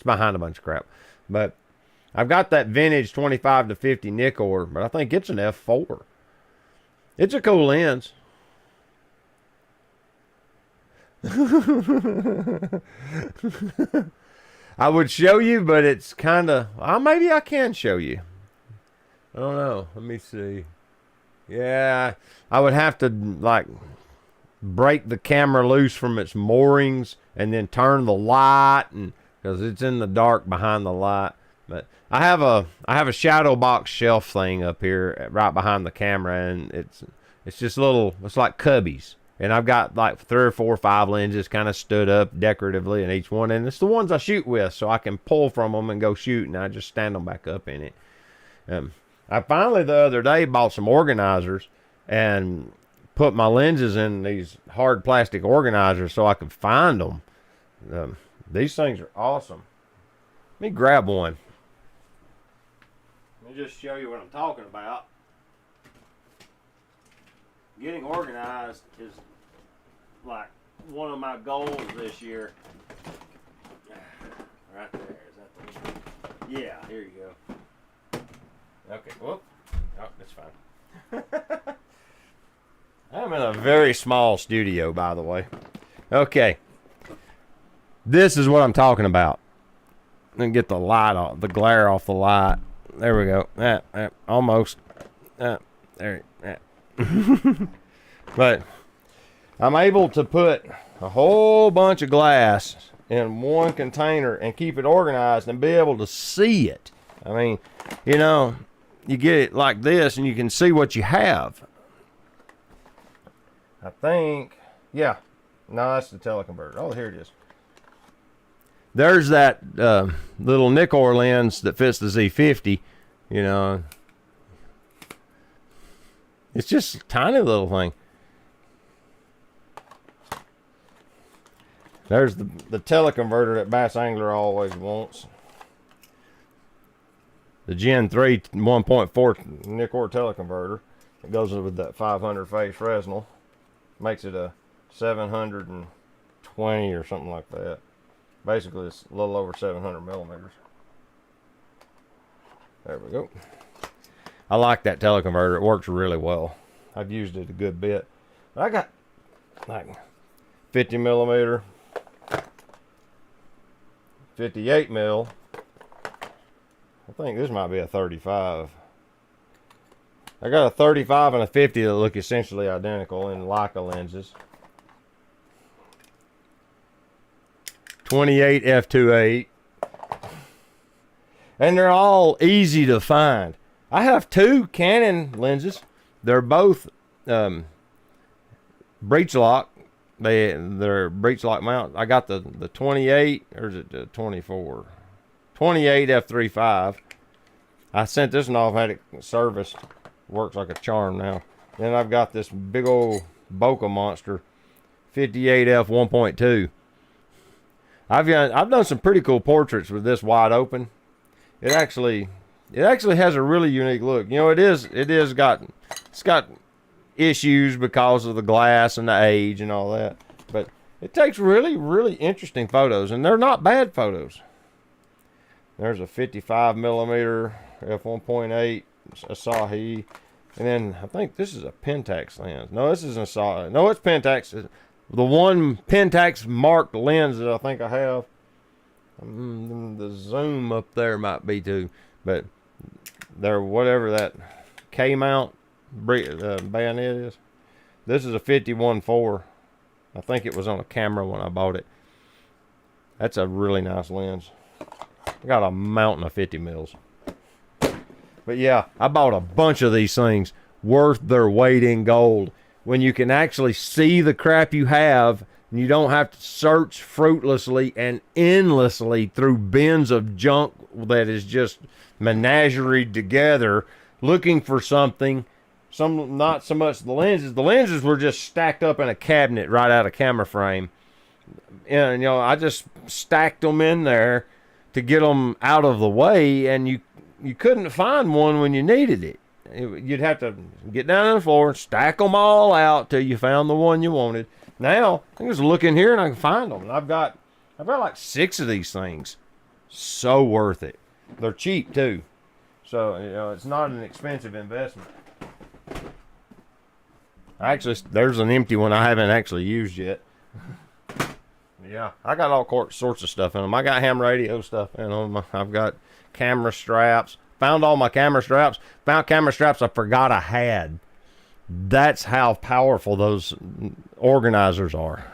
behind a bunch of crap. But I've got that vintage 25 to 50 Nikkor, but I think it's an f4. It's a cool lens. I would show you, but it's kind of... maybe I can show you. I don't know. Let me see. Yeah, I would have to, like, break the camera loose from its moorings and then turn the light, and because it's in the dark behind the light. But I have a shadow box shelf thing up here right behind the camera, and it's just little... It's like cubbies. And I've got like 3 or 4 or 5 lenses kind of stood up decoratively in each one. And it's the ones I shoot with, so I can pull from them and go shoot, and I just stand them back up in it. I finally, the other day, bought some organizers and put my lenses in these hard plastic organizers so I could find them. These things are awesome. Let me grab one. Let me just show you what I'm talking about. Getting organized is like one of my goals this year. Right there. Is that the one? Yeah, here you go. Okay, whoop. Oh, that's fine. I'm in a very small studio, by the way. Okay. This is what I'm talking about. Then get the light off, the glare off the light. there we go. Almost. There. But I'm able to put a whole bunch of glass in one container and keep it organized and be able to see it. I mean, you know, you get it like this and you can see what you have. I think, yeah. No, that's the teleconverter. Oh, here it is. There's that little Nikon lens that fits the Z50, you know. It's just a tiny little thing. There's the teleconverter that Bass Angler always wants. The Gen 3 1.4 Nikon teleconverter. It goes with that 500 face Fresnel. Makes it a 720 or something like that. Basically, it's a little over 700 millimeters. There we go. I like that teleconverter. It works really well. I've used it a good bit. But I got like 50 millimeter, 58 mil. I think this might be a 35. I got a 35 and a 50 that look essentially identical in Leica lenses. 28 f2.8. And they're all easy to find. I have two Canon lenses. They're both breech lock. They're breech lock mount. I got the 28, or is it the 24? 28 f3.5. I sent this one off, had it serviced. Works like a charm now. Then I've got this big old bokeh monster, 58 f1.2. I've done some pretty cool portraits with this wide open. It actually has a really unique look. You know, it's got issues because of the glass and the age and all that, but it takes really, really interesting photos, and they're not bad photos. There's a 55 millimeter f1.8 Asahi, and then I think this is a Pentax lens. No, this isn't Asahi. No, it's Pentax. The one Pentax marked lens that I think I have. The zoom up there might be too, but they're whatever that K-mount bayonet is. This is a 51.4. I think it was on a camera when I bought it. That's a really nice lens. I got a mountain of 50 mils. But yeah, I bought a bunch of these things worth their weight in gold. When you can actually see the crap you have, and you don't have to search fruitlessly and endlessly through bins of junk that is just menageried together, looking for something. Not so much the lenses. The lenses were just stacked up in a cabinet right out of camera frame. And, you know, I just stacked them in there to get them out of the way, and you couldn't find one when you needed it. You'd have to get down on the floor and stack them all out till you found the one you wanted. Now I can just look in here and I can find them. And I've got like 6 of these things. So worth it. They're cheap too, so you know it's not an expensive investment. Actually, there's an empty one I haven't actually used yet. Yeah, I got all sorts of stuff in them. I got ham radio stuff in them. I've got camera straps. Found all my camera straps. Found camera straps I forgot I had. That's how powerful those organizers are.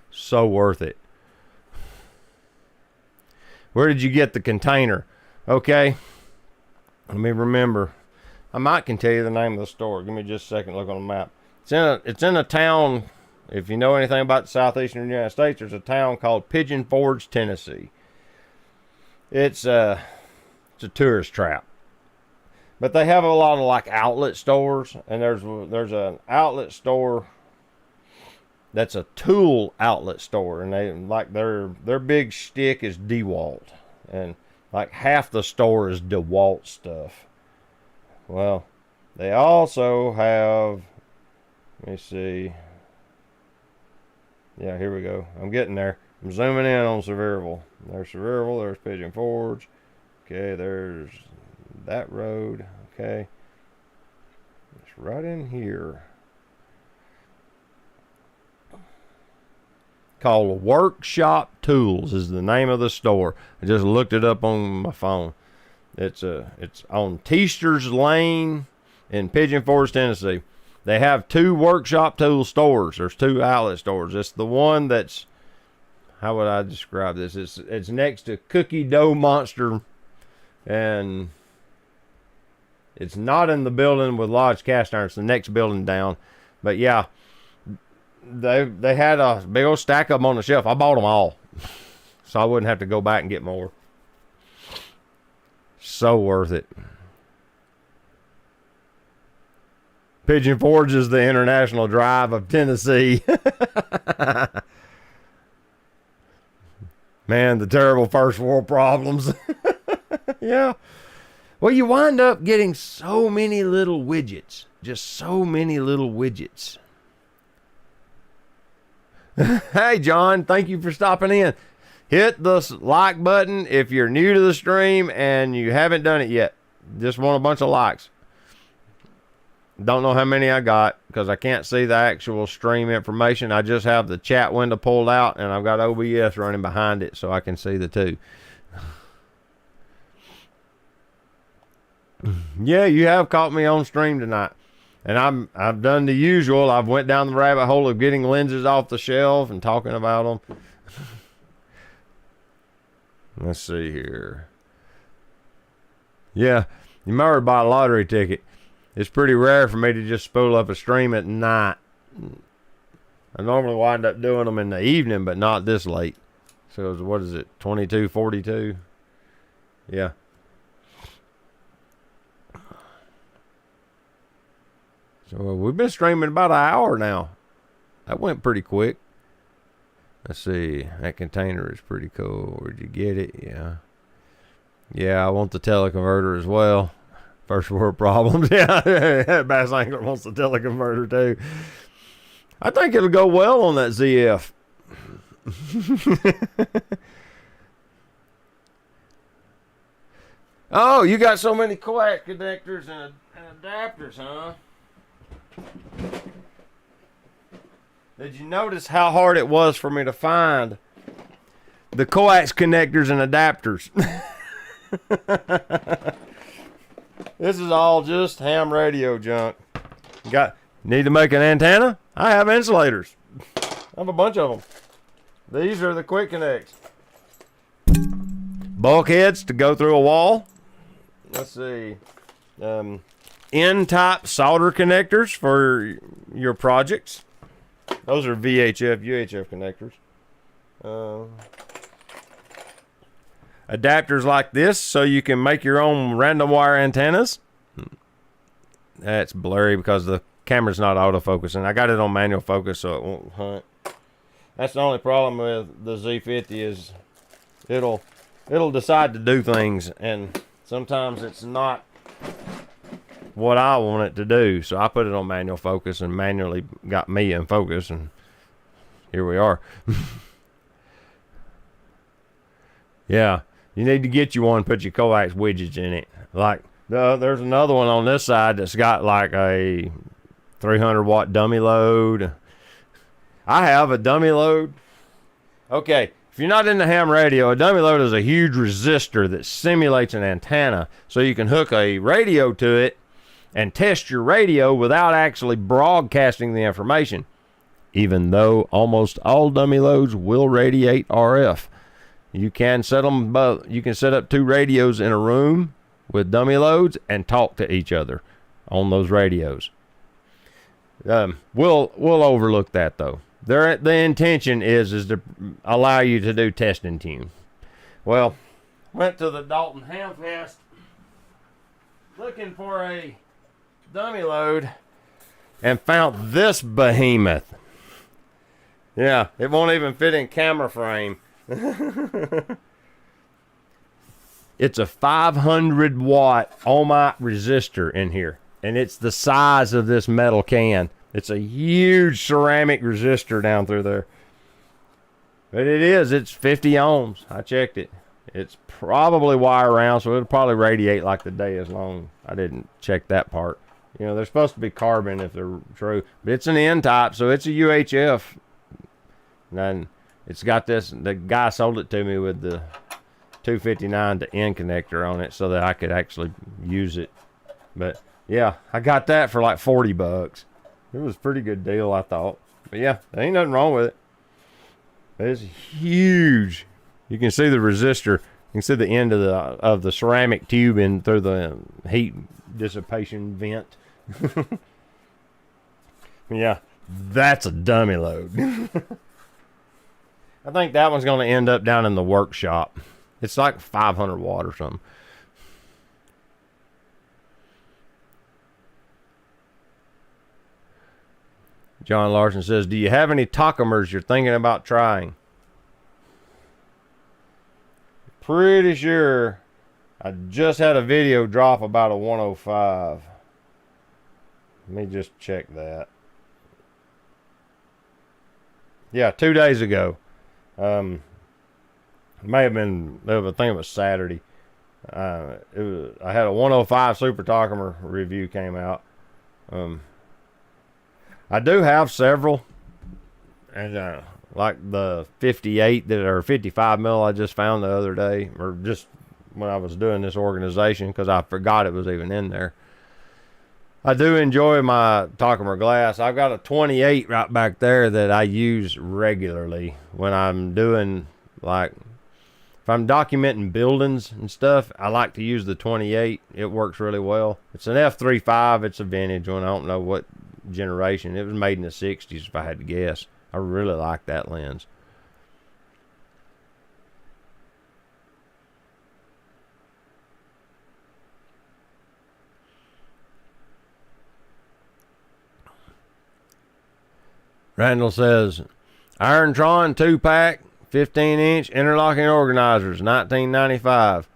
So worth it. Where did you get the container? Okay. Let me remember. I might can tell you the name of the store. Give me just a second. Look on the map. It's in a town. If you know anything about the southeastern United States, there's a town called Pigeon Forge, Tennessee. It's a tourist trap. But they have a lot of like outlet stores, and there's an outlet store that's a tool outlet store, and they like their big shtick is DeWalt, and like half the store is DeWalt stuff. Well, they also have, let me see. Yeah, here we go. I'm getting there. I'm zooming in on Sevierville. There's Sevierville. There's Pigeon Forge. Okay, there's that road. Okay. It's right in here. Called Workshop Tools is the name of the store. I just looked it up on my phone. It's on Teaster's Lane in Pigeon Forge, Tennessee. They have 2 workshop tool stores. There's 2 outlet stores. It's the one that's, how would I describe this? It's next to Cookie Dough Monster, and it's not in the building with Lodge Cast Iron. It's the next building down. But yeah, they had a big old stack of them on the shelf. I bought them all, so I wouldn't have to go back and get more. So worth it. Pigeon Forge is the International Drive of Tennessee. Man, the terrible first world problems. Yeah. Well, you wind up getting so many little widgets. Just so many little widgets. Hey, John, thank you for stopping in. Hit the like button if you're new to the stream and you haven't done it yet. Just want a bunch of likes. Don't know how many I got because I can't see the actual stream information. I just have the chat window pulled out and I've got OBS running behind it so I can see the 2. Yeah, you have caught me on stream tonight. And I've done the usual. I've went down the rabbit hole of getting lenses off the shelf and talking about them. Let's see here. Yeah, you might have bought a lottery ticket. It's pretty rare for me to just spool up a stream at night. I normally wind up doing them in the evening, but not this late. So what is it, 22:42? Yeah. So we've been streaming about an hour now. That went pretty quick. Let's see. That container is pretty cool. Where'd you get it? Yeah. Yeah, I want the teleconverter as well. First world problems. Yeah, Bass Angler wants the teleconverter too. I think it'll go well on that ZF. Oh, you got so many coax connectors and adapters, huh? Did you notice how hard it was for me to find the coax connectors and adapters? This is all just ham radio junk. Need to make an antenna? I have insulators. I have a bunch of them. These are the quick connects. Bulkheads to go through a wall. Let's see. N-type solder connectors for your projects. Those are VHF, UHF connectors. Adapters like this so you can make your own random wire antennas. That's blurry because the camera's not autofocusing. I got it on manual focus so it won't hunt. That's the only problem with the Z50 is it'll decide to do things and sometimes it's not what I want it to do. So I put it on manual focus and manually got me in focus and here we are. Yeah, you need to get you one, put your coax widgets in it. Like there's another one on this side that's got like a 300 watt dummy load. I have a dummy load. Okay, if you're not into ham radio, a dummy load is a huge resistor that simulates an antenna so you can hook a radio to it and test your radio without actually broadcasting the information, even though almost all dummy loads will radiate RF. You can set them both. You can set up 2 radios in a room with dummy loads and talk to each other on those radios. We'll overlook that though. The intention is to allow you to do test and tune. Well, went to the Dalton Ham Fest looking for a dummy load and found this behemoth. Yeah, it won't even fit in camera frame. It's a 500 watt ohmite resistor in here, and it's the size of this metal can. It's a huge ceramic resistor down through there. But it's 50 ohms. I checked it. It's probably wire round, so it'll probably radiate like the day is long. I didn't check that part. You know, they're supposed to be carbon if they're true. But it's an N-type, so it's a UHF. And it's got this, the guy sold it to me with the 259 to end connector on it so that I could actually use it. But yeah, I got that for like $40. It was a pretty good deal, I thought. But yeah, there ain't nothing wrong with it. It's huge. You can see the resistor. You can see the end of the ceramic tube in through the heat dissipation vent. Yeah, that's a dummy load. I think that one's going to end up down in the workshop. It's like 500 watt or something. John Larson says, do you have any Takimers you're thinking about trying? Pretty sure I just had a video drop about a 105. Let me just check that. Yeah, 2 days ago. It may have been, I think it was Saturday. I had a 105 Super Takimer review came out. I do have several, and like the 58 that are 55 mil I just found the other day, or just when I was doing this organization, because I forgot it was even in there. I do enjoy my Takimer glass. I've got a 28 right back there that I use regularly when I'm doing, like, if I'm documenting buildings and stuff, I like to use the 28. It works really well. It's an F35. It's a vintage one. I don't know what generation. It was made in the 60s if I had to guess. I really like that lens. Randall says, Irontron 2-pack, 15-inch interlocking organizers, 1995.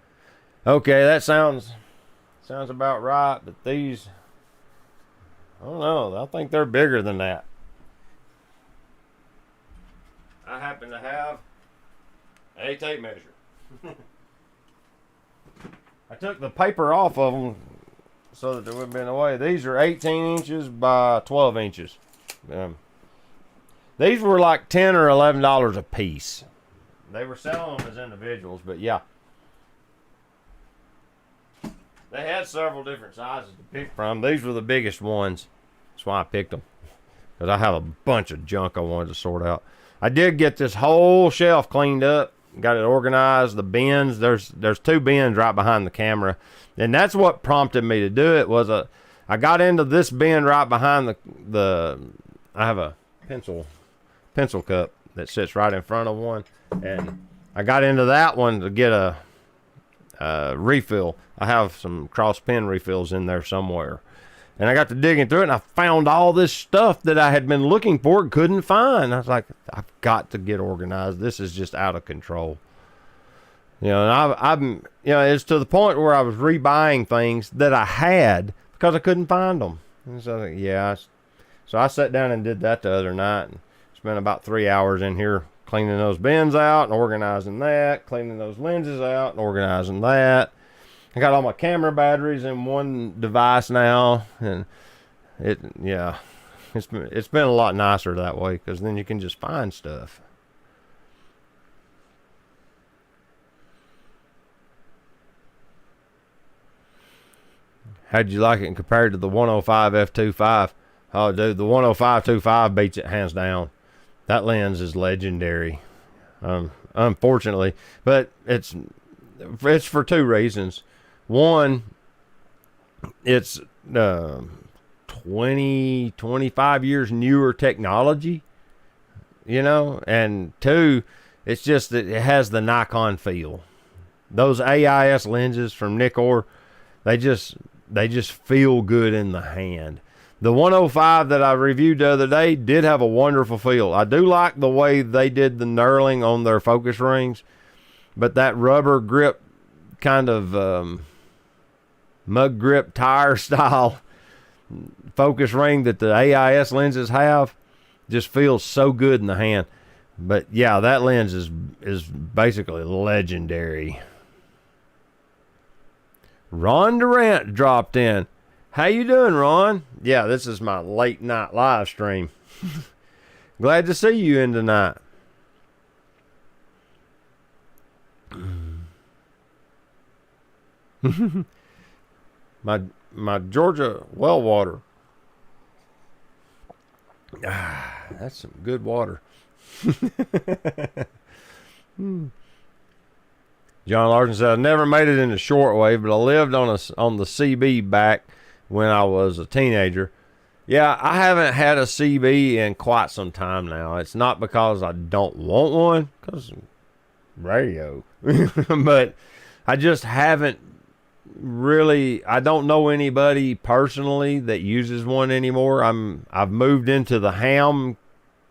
Okay, that sounds about right, but these, I don't know. I think they're bigger than that. I happen to have a tape measure. I took the paper off of them so that they wouldn't be in the way. These are 18 inches by 12 inches. These were like $10 or $11 a piece. They were selling them as individuals, but yeah. They had several different sizes to pick from. These were the biggest ones. That's why I picked them. Because I have a bunch of junk I wanted to sort out. I did get this whole shelf cleaned up. Got it organized. The bins. There's 2 bins right behind the camera. And that's what prompted me to do it. Was I got into this bin right behind the I have a pencil cup that sits right in front of one. And I got into that one to get a refill. I have some cross pen refills in there somewhere. And I got to digging through it, and I found all this stuff that I had been looking for and couldn't find. I was like, I've got to get organized. This is just out of control. You know, and I'm it's to the point where I was rebuying things that I had because I couldn't find them. And so, yeah. So I sat down and did that the other night and spent about 3 hours in here cleaning those bins out and organizing that, cleaning those lenses out and organizing that. I got all my camera batteries in one device now, and it's been a lot nicer that way because then you can just find stuff. How'd you like it compared to the 105 f2.5? Oh, dude, the 105 2.5 beats it hands down. That lens is legendary, unfortunately, but it's for 2 reasons. One, it's 25 years newer technology, you know, and 2, it's just that it has the Nikon feel. Those AIS lenses from Nikkor, they just feel good in the hand. The 105 that I reviewed the other day did have a wonderful feel. I do like the way they did the knurling on their focus rings, but that rubber grip kind of mug grip tire style focus ring that the AIS lenses have just feels so good in the hand. But yeah, that lens is basically legendary. Ron Durant dropped in. How you doing, Ron? Yeah, this is my late night live stream. Glad to see you in tonight. My Georgia well water. Ah, that's some good water. John Larson said, I never made it into shortwave, but I lived on the CB back when I was a teenager. Yeah, I haven't had a CB in quite some time now. It's not because I don't want one, because radio. But I just haven't really, I don't know anybody personally that uses one anymore. I've moved into the ham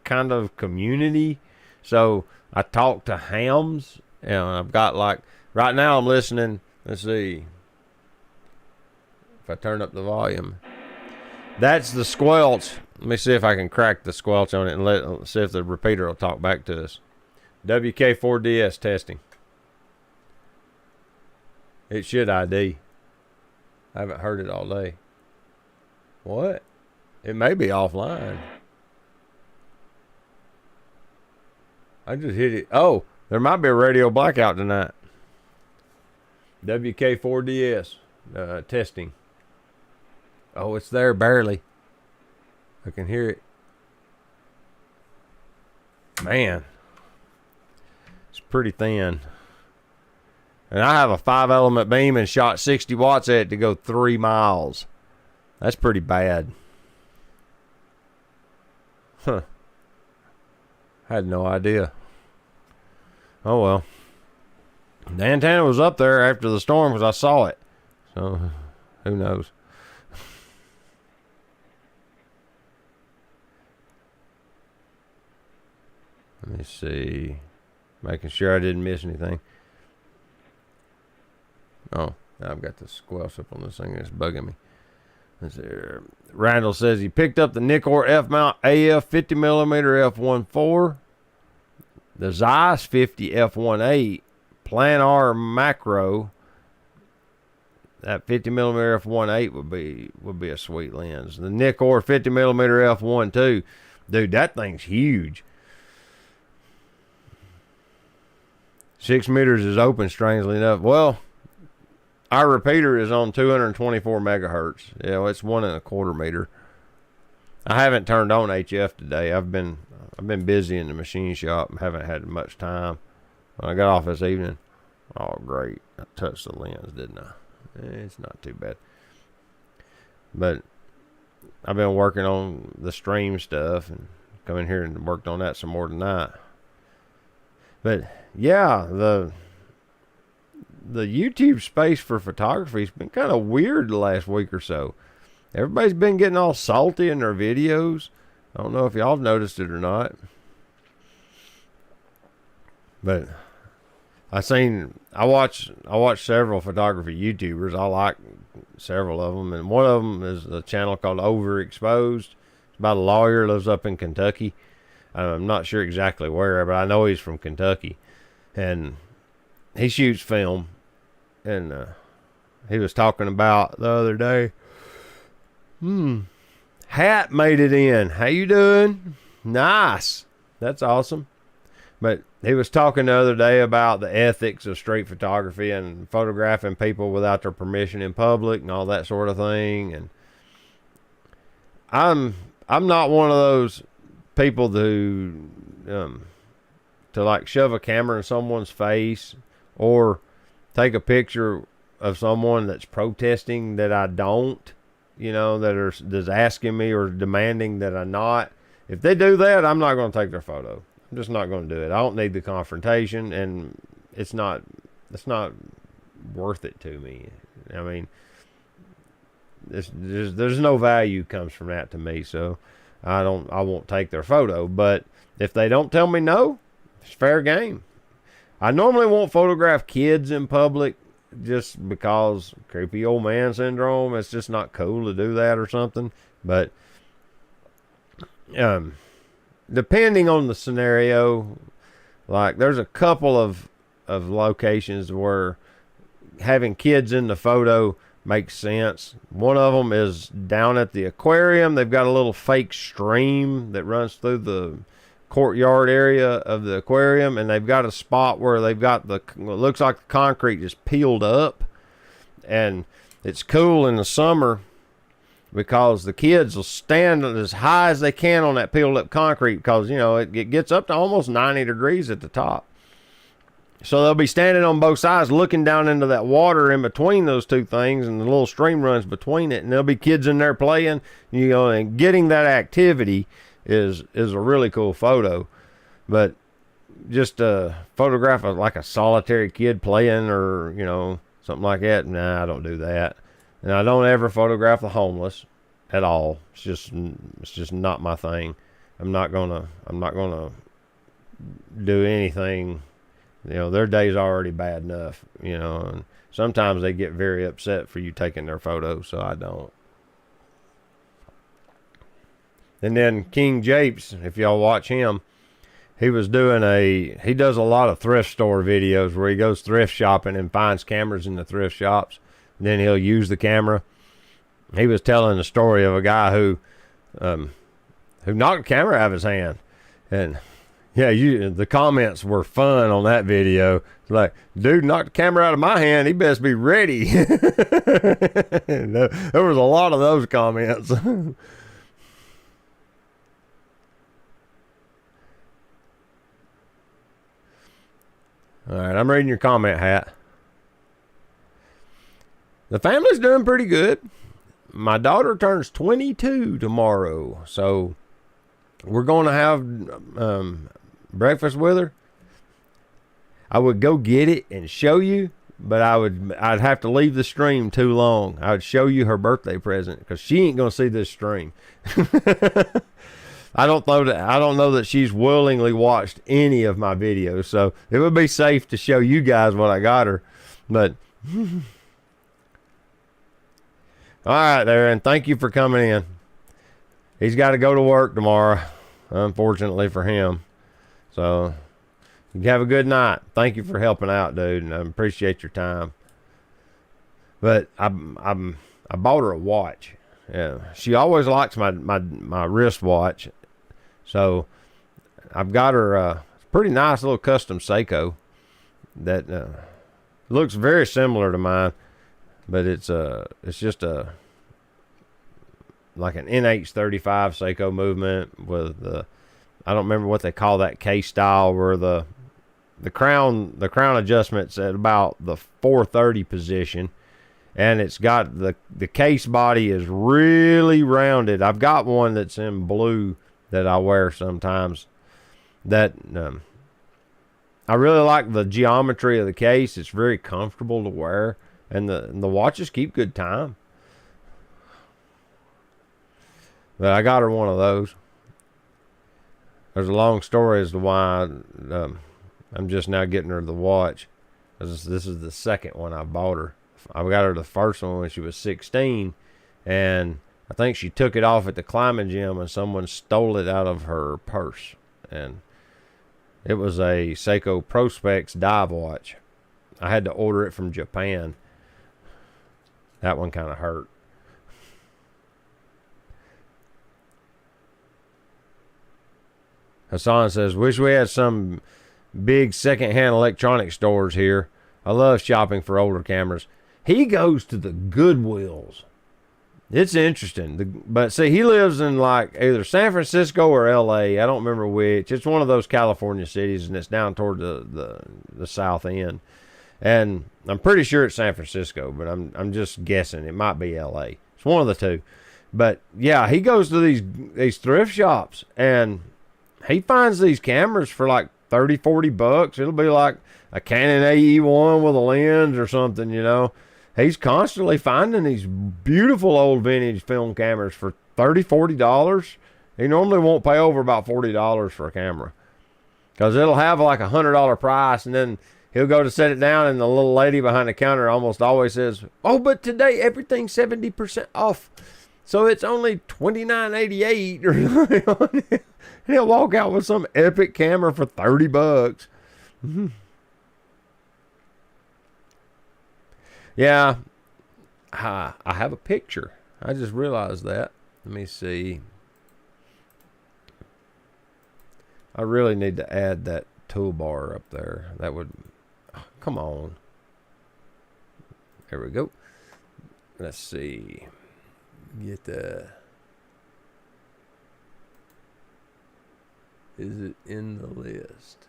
kind of community. So I talk to hams, and I've got like, right now I'm listening, let's see, if I turn up the volume. That's the squelch. Let me see if I can crack the squelch on it and see if the repeater will talk back to us. WK4DS testing. It should ID. I haven't heard it all day. What? It may be offline. I just hit it. Oh, there might be a radio blackout tonight. WK4DS testing. Oh, it's there barely. I can hear it. Man, it's pretty thin. And I have a 5-element beam and shot 60 watts at it to go 3 miles. That's pretty bad. Huh. I had no idea. Oh well. The antenna was up there after the storm because I saw it. So, who knows? Let me see. Making sure I didn't miss anything. Oh, I've got the squelch up on this thing that's bugging me. Let's see. Randall says he picked up the Nikon F-mount AF 50mm f1.4, the Zeiss 50 f1.8, planar macro. That 50mm f1.8 would be a sweet lens. The Nikon 50mm f1.2, dude, that thing's huge. 6 meters is open, strangely enough. Well, our repeater is on 224 megahertz. Yeah, it's 1.25 meter. I haven't turned on HF today. I've been busy in the machine shop and haven't had much time. When I got off this evening, oh great, I touched the lens, didn't I? It's not too bad. But I've been working on the stream stuff and come in here and worked on that some more tonight. But yeah, the YouTube space for photography has been kind of weird the last week or so. Everybody's been getting all salty in their videos. I don't know if y'all have noticed it or not. But I watch several photography YouTubers. I like several of them, and one of them is a channel called Overexposed. It's about a lawyer who lives up in Kentucky. I'm not sure exactly where, but I know he's from Kentucky, and he shoots film. And he was talking about the other day. Hat made it in. How you doing? Nice. That's awesome. But he was talking the other day about the ethics of street photography and photographing people without their permission in public and all that sort of thing. And I'm not one of those people to like shove a camera in someone's face or take a picture of someone that's protesting that I don't, that's asking me or demanding that I not. If they do that, I'm not going to take their photo. I'm just not going to do it. I don't need the confrontation, and it's not worth it to me. I mean, there's no value comes from that to me, so I won't take their photo. But if they don't tell me no, it's fair game. I normally won't photograph kids in public just because creepy old man syndrome. It's just not cool to do that or something. But depending on the scenario, like there's a couple of locations where having kids in the photo makes sense. One of them is down at the aquarium. They've got a little fake stream that runs through the courtyard area of the aquarium, and they've got a spot where they've got it looks like the concrete just peeled up, And it's cool in the summer because the kids will stand as high as they can on that peeled up concrete because, you know, it gets up to almost 90 degrees at the top. So they'll be standing on both sides looking down into that water in between those two things, and the little stream runs between it, and there'll be kids in there playing, you know, and getting that activity is a really cool photo. But just photograph like a solitary kid playing or, you know, something like that, nah, I don't do that. And I don't ever photograph the homeless at all. It's just not my thing. I'm not gonna do anything. You know, their day's already bad enough, you know, and sometimes they get very upset for you taking their photos, so I don't. And then King Japes, if y'all watch him, he does a lot of thrift store videos where he goes thrift shopping and finds cameras in the thrift shops. And then he'll use the camera. He was telling the story of a guy who knocked the camera out of his hand. And yeah, the comments were fun on that video. It's like, dude knocked the camera out of my hand. He best be ready. There was a lot of those comments. All right, I'm reading your comment, Hat. The family's doing pretty good. My daughter turns 22 tomorrow, so we're going to have breakfast with her. I would go get it and show you, but I'd have to leave the stream too long. I would show you her birthday present because she ain't going to see this stream. I don't know that she's willingly watched any of my videos, so it would be safe to show you guys what I got her. But all right, there, and thank you for coming in. He's got to go to work tomorrow, unfortunately for him. So you have a good night. Thank you for helping out, dude, and I appreciate your time. But I bought her a watch. Yeah, she always likes my wristwatch. So I've got her a pretty nice little custom Seiko that looks very similar to mine, but it's just like an NH35 Seiko movement with I don't remember what they call that case style, where the crown adjustment's at about the 430 position. And it's got the case body is really rounded. I've got one that's in blue that I wear sometimes. That I really like the geometry of the case. It's very comfortable to wear, and the watches keep good time. But I got her one of those. There's a long story as to why I'm just now getting her the watch. This is the second one I bought her. I got her the first one when she was 16, and I think she took it off at the climbing gym and someone stole it out of her purse. And it was a Seiko Prospex dive watch. I had to order it from Japan. That one kind of hurt. Hassan says, wish we had some big secondhand electronic stores here. I love shopping for older cameras. He goes to the Goodwills. It's interesting. But see, he lives in like either San Francisco or LA. I don't remember which. It's one of those California cities, and it's down toward the south end. And I'm pretty sure it's San Francisco, but I'm just guessing. It might be LA. It's one of the two. But yeah, he goes to these thrift shops, and he finds these cameras for like $30-40. It'll be like a Canon AE1 with a lens or something, you know. He's constantly finding these beautiful old vintage film cameras for $30-40. He normally won't pay over about $40 for a camera, because it'll have like $100 price, and then he'll go to set it down, and the little lady behind the counter almost always says, "Oh, but today everything's 70% off, so it's only $29.88." Or he'll walk out with some epic camera for $30. Mm-hmm. Yeah, I have a picture. I just realized that. Let me see. I really need to add that toolbar up there. That would, oh, come on. There we go. let's see. Get the. Is it in the list?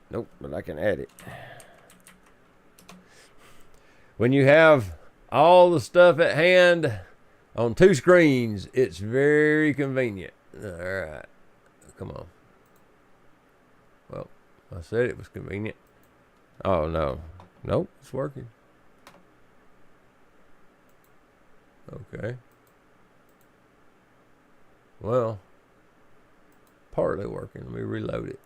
Nope, but I can add it. When you have all the stuff at hand on 2 screens, it's very convenient. All right, come on. Well, I said it was convenient. Oh, no. Nope, it's working. Okay. Well, partly working. Let me reload it.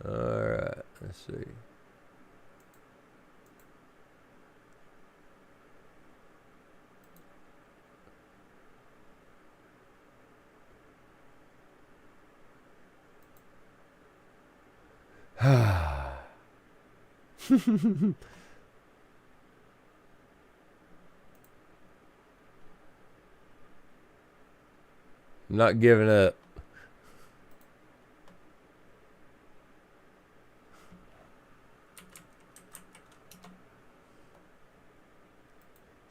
All right, let's see. I'm not giving up.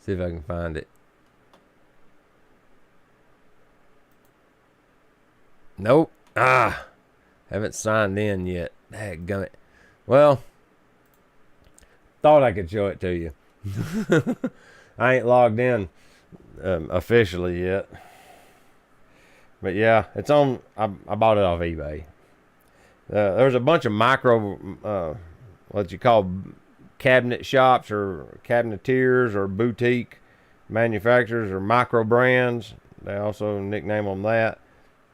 See if I can find it. Nope. Haven't signed in yet. Dadgummit. Well, thought I could show it to you. I ain't logged in officially yet. But yeah, it's on. I bought it off eBay. There's a bunch of micro, what you call cabinet shops or cabinetiers or boutique manufacturers or micro brands. They also nickname them that.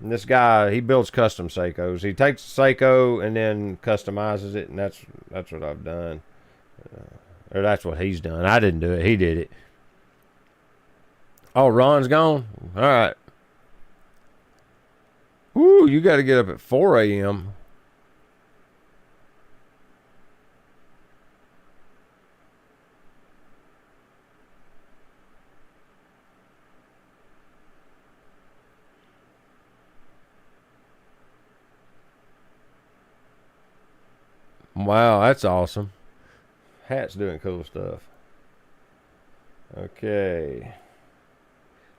And this guy, he builds custom Seikos. He takes Seiko and then customizes it, and that's what I've done. Or that's what he's done. I didn't do it. He did it. Oh, Ron's gone? All right. Woo, you got to get up at 4 a.m. Wow, that's awesome. Hat's doing cool stuff. Okay.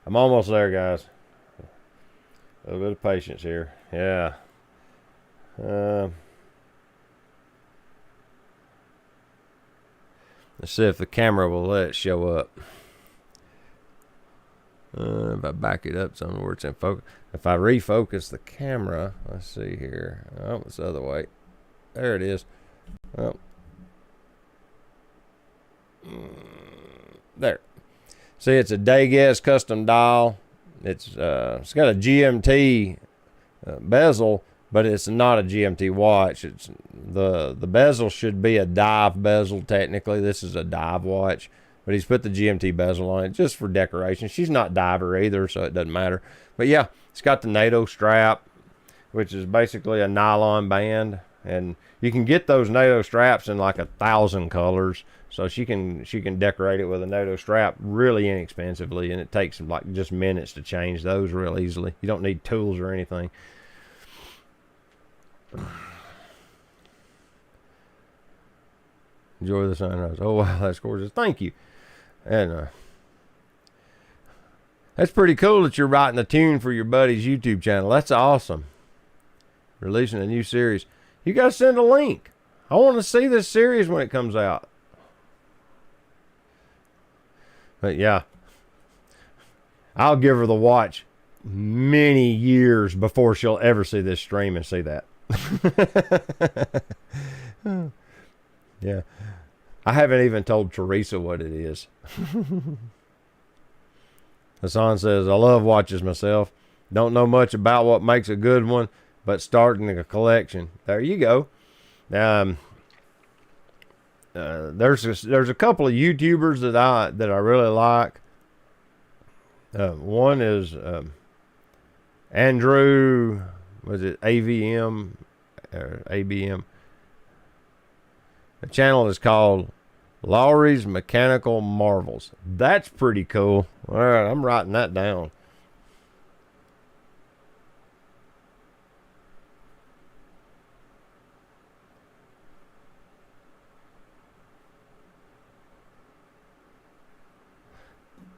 I'm almost there, guys. A little bit of patience here. Yeah. Let's see if the camera will let it show up. If I back it up somewhere it's in focus. If I refocus the camera, let's see here. Oh, it's the other way. There it is. Oh. There. See, it's a Dayguess custom dial. It's got a GMT bezel, but it's not a GMT watch. It's the bezel should be a dive bezel. Technically, this is a dive watch, but he's put the GMT bezel on it just for decoration. She's not diver either, so it doesn't matter. But yeah, it's got the NATO strap, which is basically a nylon band, and you can get those NATO straps in like 1,000 colors. So she can decorate it with a NATO strap really inexpensively, and it takes like just minutes to change those real easily. You don't need tools or anything. Enjoy the sunrise. Oh wow, that's gorgeous. Thank you. And that's pretty cool that you're writing a tune for your buddy's YouTube channel. That's awesome. Releasing a new series. You gotta send a link. I want to see this series when it comes out. But yeah, I'll give her the watch many years before she'll ever see this stream and see that. Yeah. I haven't even told Teresa what it is. Hassan says, I love watches myself. Don't know much about what makes a good one, but starting a collection. There you go. There's a couple of YouTubers that I really like. One is Andrew, was it AVM or ABM? The channel is called Lowry's Mechanical Marvels. That's pretty cool. All right, I'm writing that down.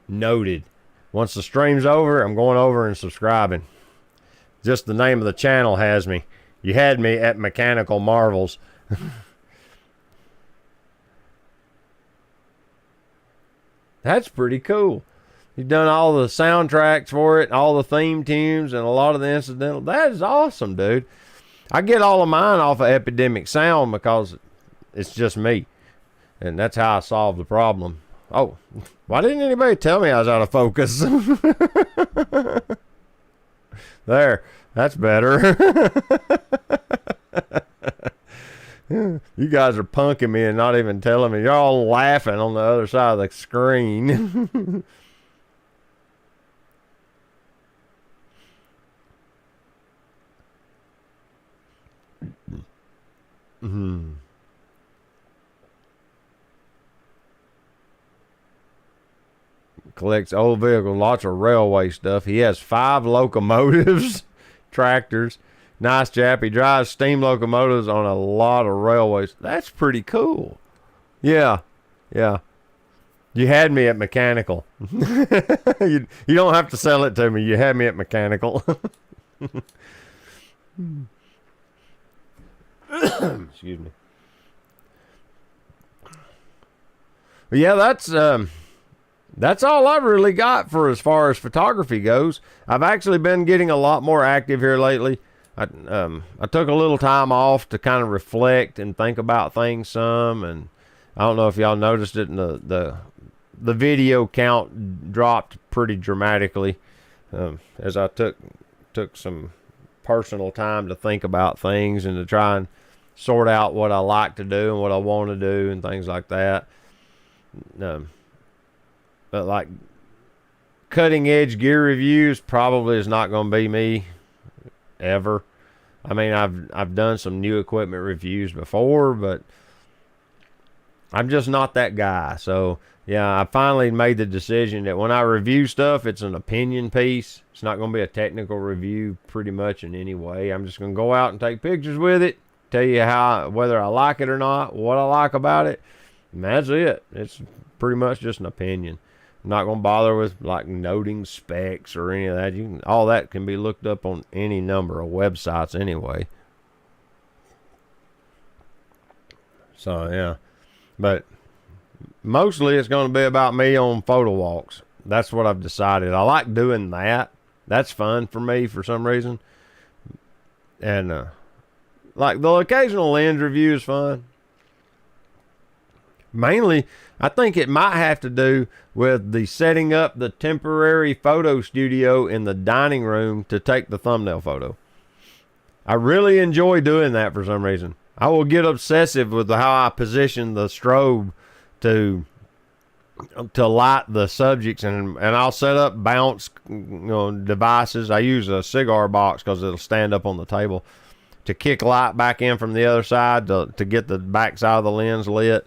Noted. Once the stream's over, I'm going over and subscribing. Just the name of the channel has me. You had me at Mechanical Marvels. That's pretty cool. You've done all the soundtracks for it, all the theme tunes, and a lot of the incidental. That is awesome, dude. I get all of mine off of Epidemic Sound because it's just me. And that's how I solve the problem. Oh, why didn't anybody tell me I was out of focus? There, that's better. You guys are punking me and not even telling me. You're all laughing on the other side of the screen. Mm-hmm. Collects old vehicles, lots of railway stuff. He has 5 locomotives, tractors. Nice chap. He drives steam locomotives on a lot of railways. That's pretty cool. Yeah. Yeah. You had me at Mechanical. You don't have to sell it to me. You had me at Mechanical. Excuse me. But yeah, that's all I've really got for as far as photography goes. I've actually been getting a lot more active here lately. I took a little time off to kind of reflect and think about things some, and I don't know if y'all noticed it, and the video count dropped pretty dramatically as I took some personal time to think about things and to try and sort out what I like to do and what I want to do and things like that. But like cutting edge gear reviews probably is not going to be me ever. I mean, I've done some new equipment reviews before, but I'm just not that guy. So yeah, I finally made the decision that when I review stuff, it's an opinion piece. It's not going to be a technical review pretty much in any way. I'm just going to go out and take pictures with it, tell you whether I like it or not, what I like about it, and that's it. It's pretty much just an opinion. I'm not going to bother with like noting specs or any of that. All that can be looked up on any number of websites anyway. So yeah, but mostly it's going to be about me on photo walks. That's what I've decided. I like doing that. That's fun for me for some reason. And like the occasional lens review is fun. Mainly, I think it might have to do with the setting up the temporary photo studio in the dining room to take the thumbnail photo. I really enjoy doing that for some reason. I will get obsessive with how I position the strobe to light the subjects, and I'll set up bounce devices. I use a cigar box because it'll stand up on the table to kick light back in from the other side to get the back side of the lens lit.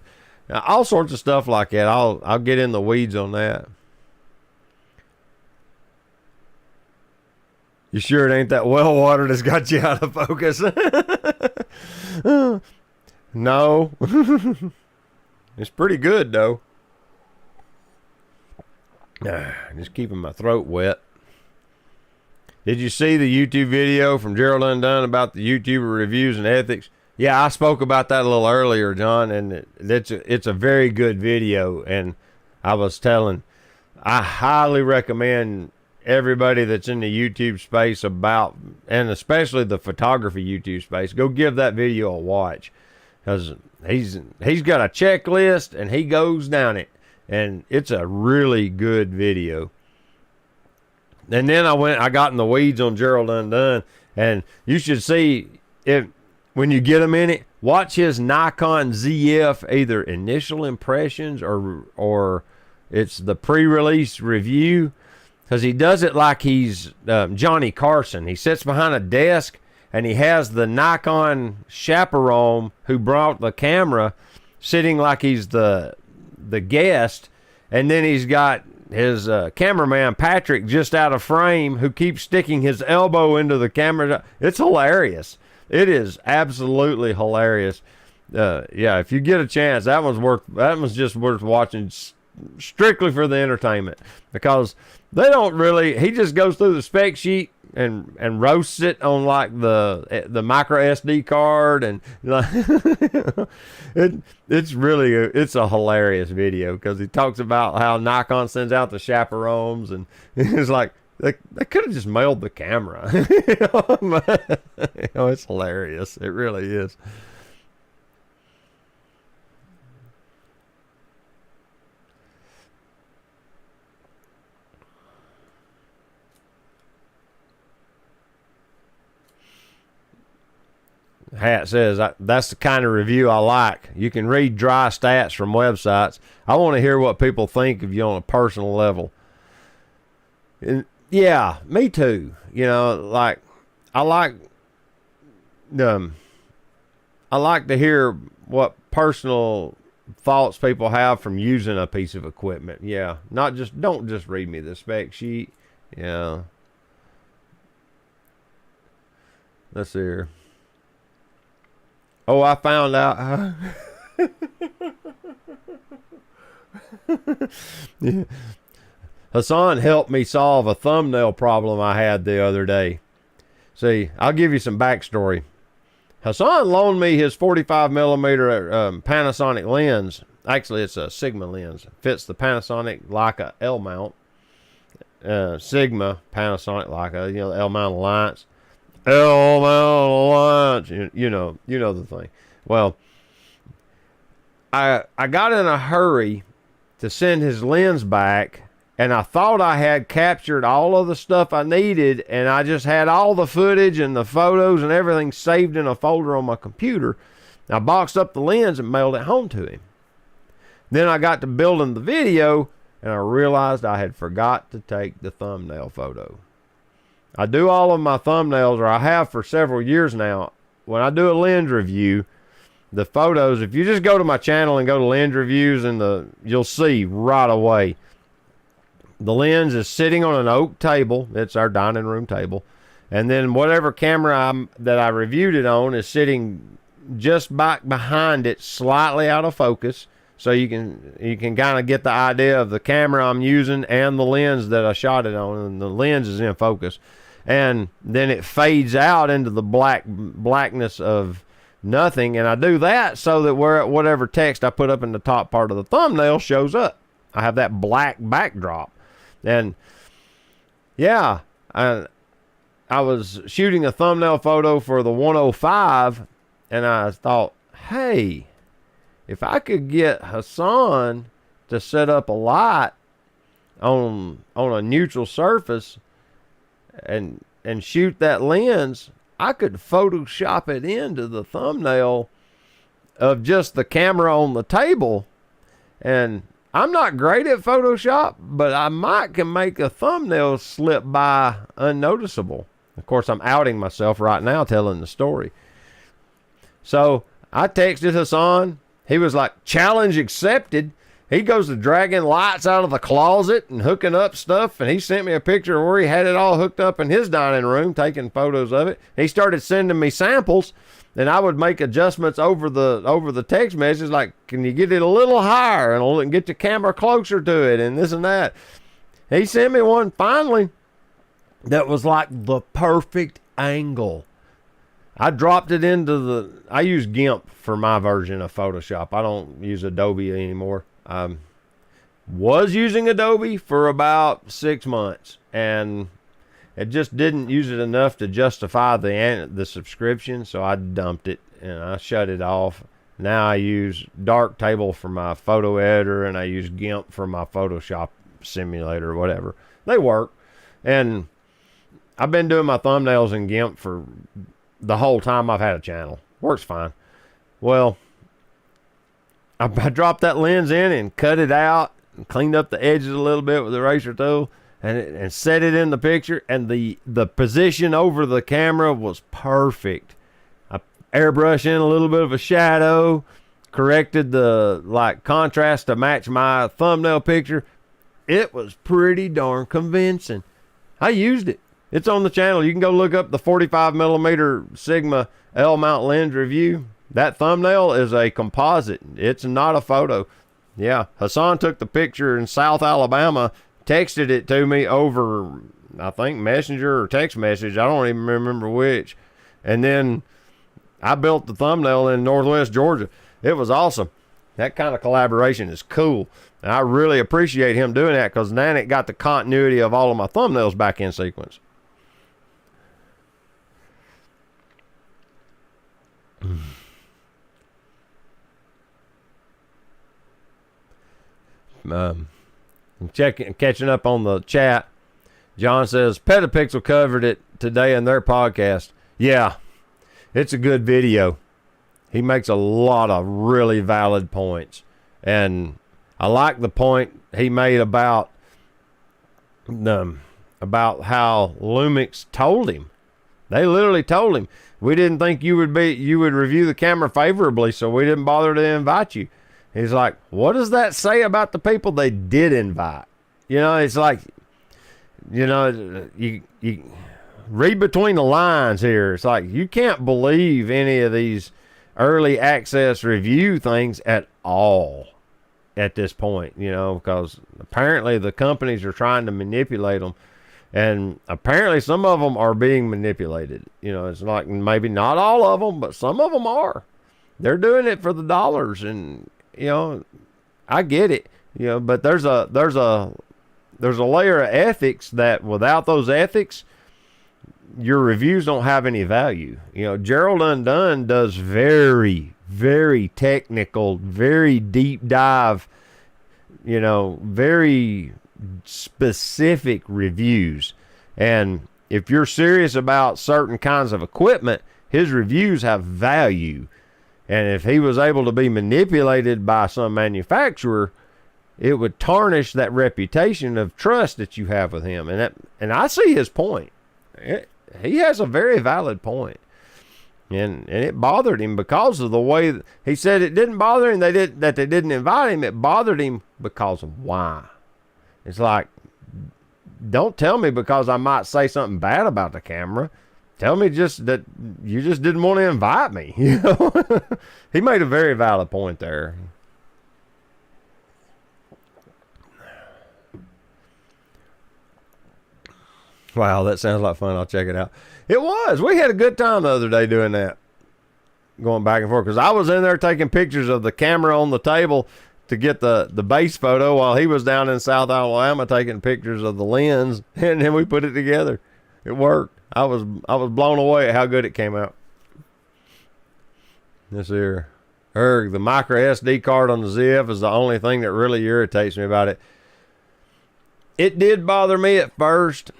All sorts of stuff like that. I'll get in the weeds on that. You sure it ain't that well water that's got you out of focus? No. It's pretty good though. Just keeping my throat wet. Did you see the YouTube video from Gerald Undone about the YouTuber reviews and ethics? Yeah, I spoke about that a little earlier, John, and it's a very good video. And I was telling, I highly recommend everybody that's in the YouTube space and especially the photography YouTube space, go give that video a watch, because he's got a checklist and he goes down it, and it's a really good video. And then I got in the weeds on Gerald Undone, and you should see it. When you get him in it, watch his Nikon Zf, either initial impressions or it's the pre-release review, because he does it like he's Johnny Carson. He sits behind a desk and he has the Nikon chaperone who brought the camera sitting like he's the guest, and then he's got his cameraman Patrick just out of frame who keeps sticking his elbow into the camera. It's hilarious. It is absolutely hilarious. Yeah, if you get a chance, that one's just worth watching strictly for the entertainment, because they don't really, he just goes through the spec sheet and roasts it on like the micro SD card, and like it's a hilarious video, because he talks about how Nikon sends out the chaperones, and it's like they could have just mailed the camera. It's hilarious. It really is. Hat says, that's the kind of review I like. You can read dry stats from websites. I want to hear what people think of you on a personal level. And yeah, me too. You know, like I like to hear what personal thoughts people have from using a piece of equipment. Yeah, don't just read me the spec sheet. Yeah. Let's see here. Oh, I found out. Yeah. Hassan helped me solve a thumbnail problem I had the other day. See, I'll give you some backstory. Hassan loaned me his 45 millimeter Panasonic lens. Actually, it's a Sigma lens. It fits the Panasonic Leica L mount. Sigma Panasonic Leica, L mount Alliance. L mount Alliance. You know the thing. Well, I got in a hurry to send his lens back, and I thought I had captured all of the stuff I needed, and I just had all the footage and the photos and everything saved in a folder on my computer. I boxed up the lens and mailed it home to him. Then I got to building the video, and I realized I had forgot to take the thumbnail photo. I do all of my thumbnails, or I have for several years now. When I do a lens review, the photos, if you just go to my channel and go to lens reviews, you'll see right away. The lens is sitting on an oak table. It's our dining room table. And then whatever camera that I reviewed it on is sitting just back behind it, slightly out of focus. So you can kind of get the idea of the camera I'm using and the lens that I shot it on. And the lens is in focus. And then it fades out into the blackness of nothing. And I do that so that whatever text I put up in the top part of the thumbnail shows up. I have that black backdrop. And yeah, I was shooting a thumbnail photo for the 105, and I thought, hey, if I could get Hassan to set up a light on a neutral surface and shoot that lens, I could Photoshop it into the thumbnail of just the camera on the table. And I'm not great at Photoshop, but I can make a thumbnail slip by unnoticeable. Of course, I'm outing myself right now telling the story. So I texted Hassan. He was like, challenge accepted. He goes to dragging lights out of the closet and hooking up stuff. And he sent me a picture of where he had it all hooked up in his dining room, taking photos of it. He started sending me samples. And I would make adjustments over the text message, like, can you get it a little higher and get the camera closer to it and this and that. He sent me one finally that was like the perfect angle. I dropped it I use GIMP for my version of Photoshop. I don't use Adobe anymore. I was using Adobe for about 6 months, and it just didn't use it enough to justify the subscription, so I dumped it and I shut it off. Now I use Darktable for my photo editor, and I use GIMP for my Photoshop simulator or whatever. They work, and I've been doing my thumbnails in GIMP for the whole time I've had a channel. Works fine. Well, I dropped that lens in and cut it out and cleaned up the edges a little bit with the eraser tool. And set it in the picture, and the position over the camera was perfect. I airbrushed in a little bit of a shadow, corrected the contrast to match my thumbnail picture. It was pretty darn convincing. I used it. It's on the channel. You can go look up the 45 millimeter Sigma L mount lens review. That thumbnail is a composite. It's not a photo. Yeah, Hassan took the picture in South Alabama, texted it to me over, I think, Messenger or text message. I don't even remember which. And then I built the thumbnail in Northwest Georgia. It was awesome. That kind of collaboration is cool. And I really appreciate him doing that because then it got the continuity of all of my thumbnails back in sequence. Catching up on the chat. John says Petapixel covered it today in their podcast. Yeah, it's a good video. He makes a lot of really valid points, and I like the point he made about how Lumix told him. They literally told him, we didn't think you would review the camera favorably, so we didn't bother to invite you. He's like, what does that say about the people they did invite? You know, it's like, you know, you read between the lines here. It's like you can't believe any of these early access review things at all at this point, you know, because apparently the companies are trying to manipulate them, and apparently some of them are being manipulated. You know, it's like maybe not all of them, but some of them are. They're doing it for the dollars, and you know, I get it, you know, but there's a layer of ethics that without those ethics, your reviews don't have any value. You know, Gerald Undone does very, very technical, very deep dive, you know, very specific reviews. And if you're serious about certain kinds of equipment, his reviews have value. And if he was able to be manipulated by some manufacturer, it would tarnish that reputation of trust that you have with him. And I see his point. He has a very valid point. And it bothered him because of the way he said it didn't bother him that they didn't invite him. It bothered him because of why. It's like, don't tell me because I might say something bad about the camera. Tell me just that you just didn't want to invite me. You know, he made a very valid point there. Wow, that sounds like fun. I'll check it out. It was. We had a good time the other day doing that, going back and forth, because I was in there taking pictures of the camera on the table to get the base photo while he was down in South Alabama taking pictures of the lens, and then we put it together. It worked. I was blown away at how good it came out. This here, the micro SD card on the Zf is the only thing that really irritates me about it. It did bother me at first,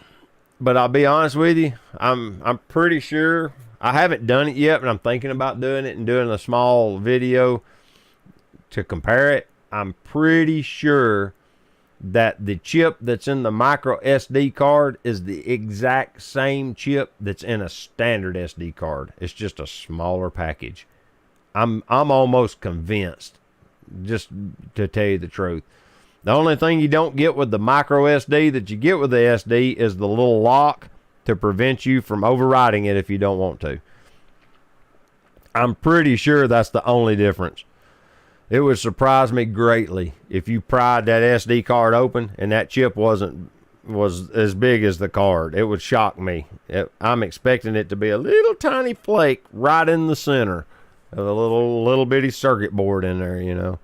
but I'll be honest with you, I'm pretty sure, I haven't done it yet, but I'm thinking about doing it and doing a small video to compare it. I'm pretty sure that the chip that's in the micro SD card is the exact same chip that's in a standard SD card. It's just a smaller package. I'm almost convinced, just to tell you the truth. The only thing you don't get with the micro SD that you get with the SD is the little lock to prevent you from overriding it if you don't want to. I'm pretty sure that's the only difference. It would surprise me greatly if you pried that SD card open and that chip was as big as the card. It would shock me. I'm expecting it to be a little tiny flake right in the center of a little bitty circuit board in there, you know.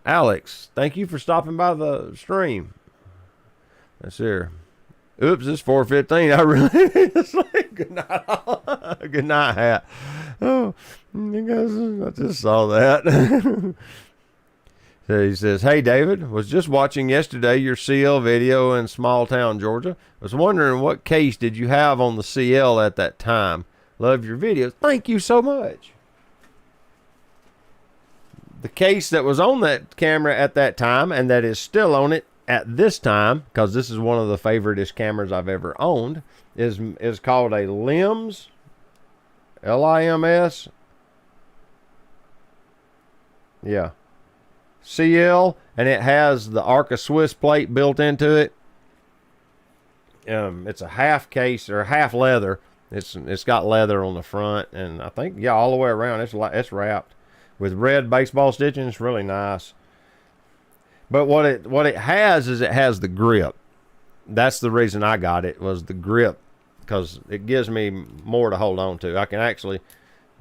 Alex, thank you for stopping by the stream. That's here. Oops, it's 4:15. I really it's like good night. Good night hat. Oh, you guys, I just saw that. So he says, hey David, was just watching yesterday your CL video in small town Georgia. Was wondering what case did you have on the CL at that time. Love your videos. Thank you so much. The case that was on that camera at that time and that is still on it at this time, because this is one of the favorite-ish cameras I've ever owned, is called a LIMS, L-I-M-S, yeah, CL, and it has the Arca Swiss plate built into it. It's a half case or half leather, It's got leather on the front, and I think, yeah, all the way around it's wrapped with red baseball stitching. It's really nice. But what it has is it has the grip. That's the reason I got it, was the grip, because it gives me more to hold on to. I can actually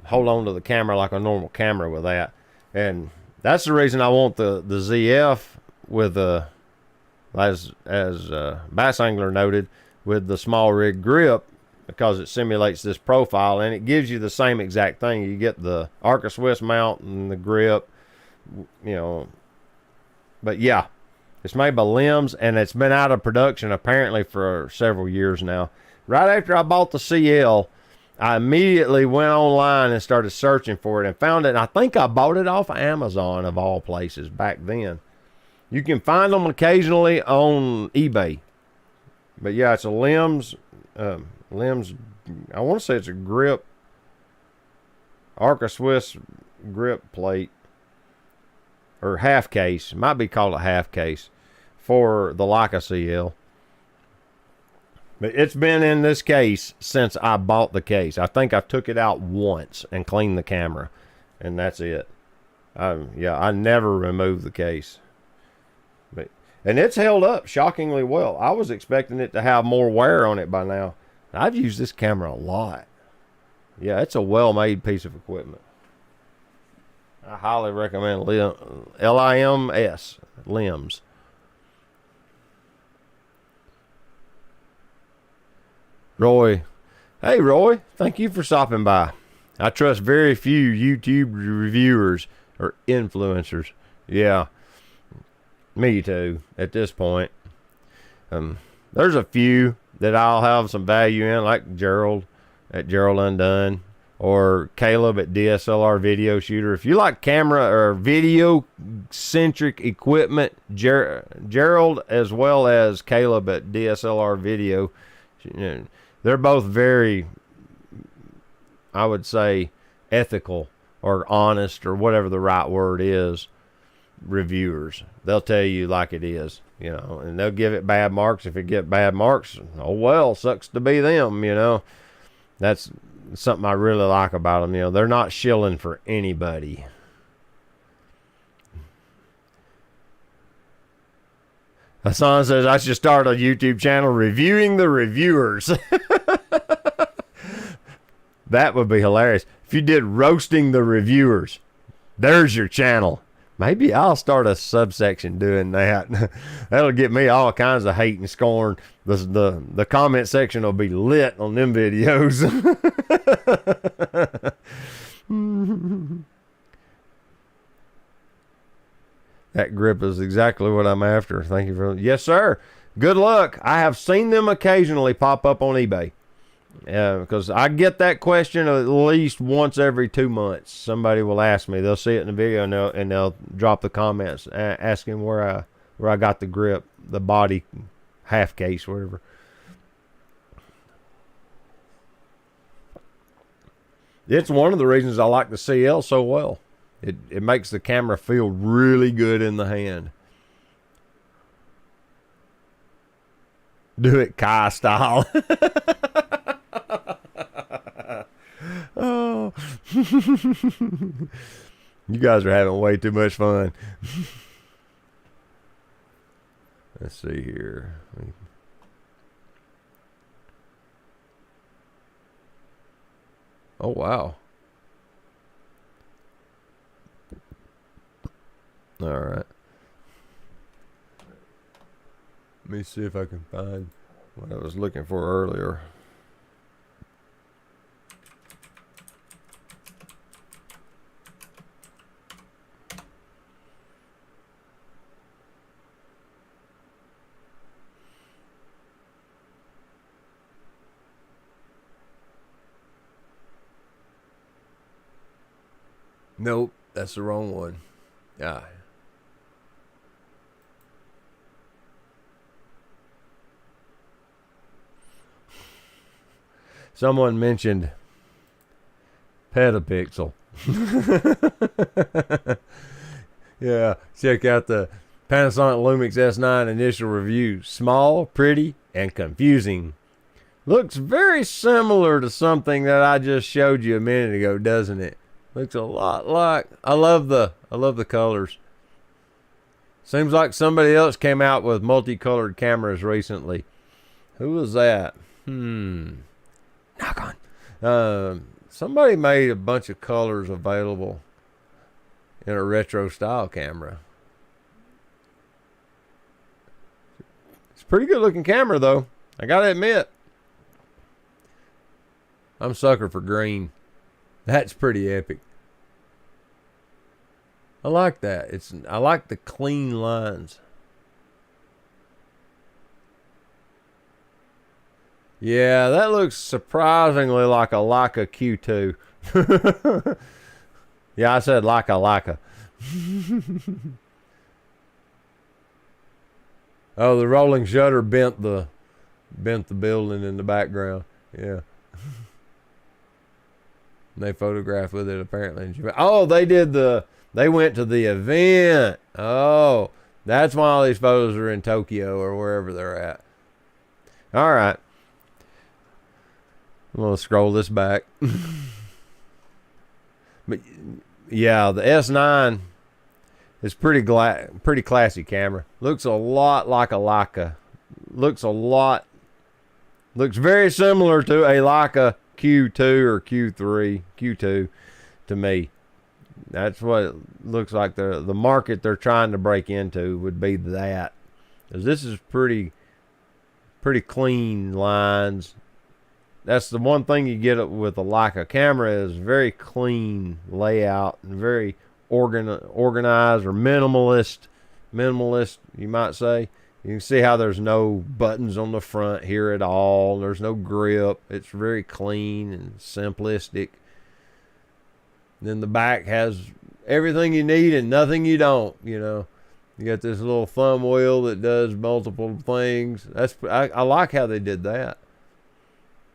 hold on to the camera like a normal camera with that, and that's the reason I want the ZF with the, as Bass Angler noted, with the small rig grip, because it simulates this profile and it gives you the same exact thing. You get the Arca Swiss mount and the grip, you know. But yeah, it's made by Limbs, and it's been out of production apparently for several years now. Right after I bought the CL, I immediately went online and started searching for it and found it. And I think I bought it off of Amazon, of all places, back then. You can find them occasionally on eBay. But yeah, it's a Limbs, Limbs, I want to say it's a grip, Arca Swiss grip plate, or half case. It might be called a half case for the Leica CL. But it's been in this case since I bought the case. I think I took it out once and cleaned the camera, and that's it. Yeah, I never removed the case. And it's held up shockingly well. I was expecting it to have more wear on it by now. I've used this camera a lot. Yeah, it's a well-made piece of equipment. I highly recommend LIMS, Limbs. Roy. Hey, Roy. Thank you for stopping by. I trust very few YouTube reviewers or influencers. Yeah. Me too, at this point. There's a few that I'll have some value in, like Gerald at Gerald Undone, or Caleb at DSLR Video Shooter. If you like camera or video centric equipment, Gerald as well as Caleb at DSLR Video, you know, they're both very, I would say, ethical or honest, or whatever the right word is, reviewers. They'll tell you like it is, you know, and they'll give it bad marks if it get bad marks. Oh well, sucks to be them, you know. That's something I really like about them. You know, they're not shilling for anybody. Hassan says I should start a YouTube channel reviewing the reviewers. That would be hilarious if you did roasting the reviewers. There's your channel. Maybe I'll start a subsection doing that. That'll get me all kinds of hate and scorn. The comment section will be lit on them videos. That grip is exactly what I'm after. Thank you for, yes sir. Good luck. I have seen them occasionally pop up on eBay. Because I get that question at least once every 2 months. Somebody will ask me. They'll see it in the video and they'll drop the comments asking where I got the grip, the body, half case, whatever. It's one of the reasons I like the CL so well. It makes the camera feel really good in the hand. Do it Kai style. Oh. You guys are having way too much fun. Let's see here. Oh wow. All right. Let me see if I can find what I was looking for earlier. Nope, that's the wrong one. Yeah. Someone mentioned Petapixel. Yeah, check out the Panasonic Lumix S9 initial review. Small, pretty, and confusing. Looks very similar to something that I just showed you a minute ago, doesn't it? Looks a lot like. I love the colors. Seems like somebody else came out with multicolored cameras recently. Who was that? Nikon. Somebody made a bunch of colors available in a retro style camera. It's a pretty good looking camera though, I gotta admit. I'm a sucker for green. That's pretty epic. I like that. I like the clean lines. Yeah, that looks surprisingly like a Leica Q2. Yeah, I said Leica. Oh, the rolling shutter bent the building in the background. Yeah. And they photographed with it apparently in Japan. Oh, they went to the event. Oh, that's why all these photos are in Tokyo or wherever they're at. All right. I'm going to scroll this back. But yeah, the S9 is pretty classy camera. Looks a lot like a Leica. Looks very similar to a Leica Q2 or Q2 to me. That's what it looks like. The market they're trying to break into would be that. 'Cause this is pretty clean lines. That's the one thing you get with a Leica camera is very clean layout and very organized or minimalist, you might say. You can see how there's no buttons on the front here at all. There's no grip. It's very clean and simplistic. Then the back has everything you need and nothing you don't, you know. You got this little thumb wheel that does multiple things. I like how they did that.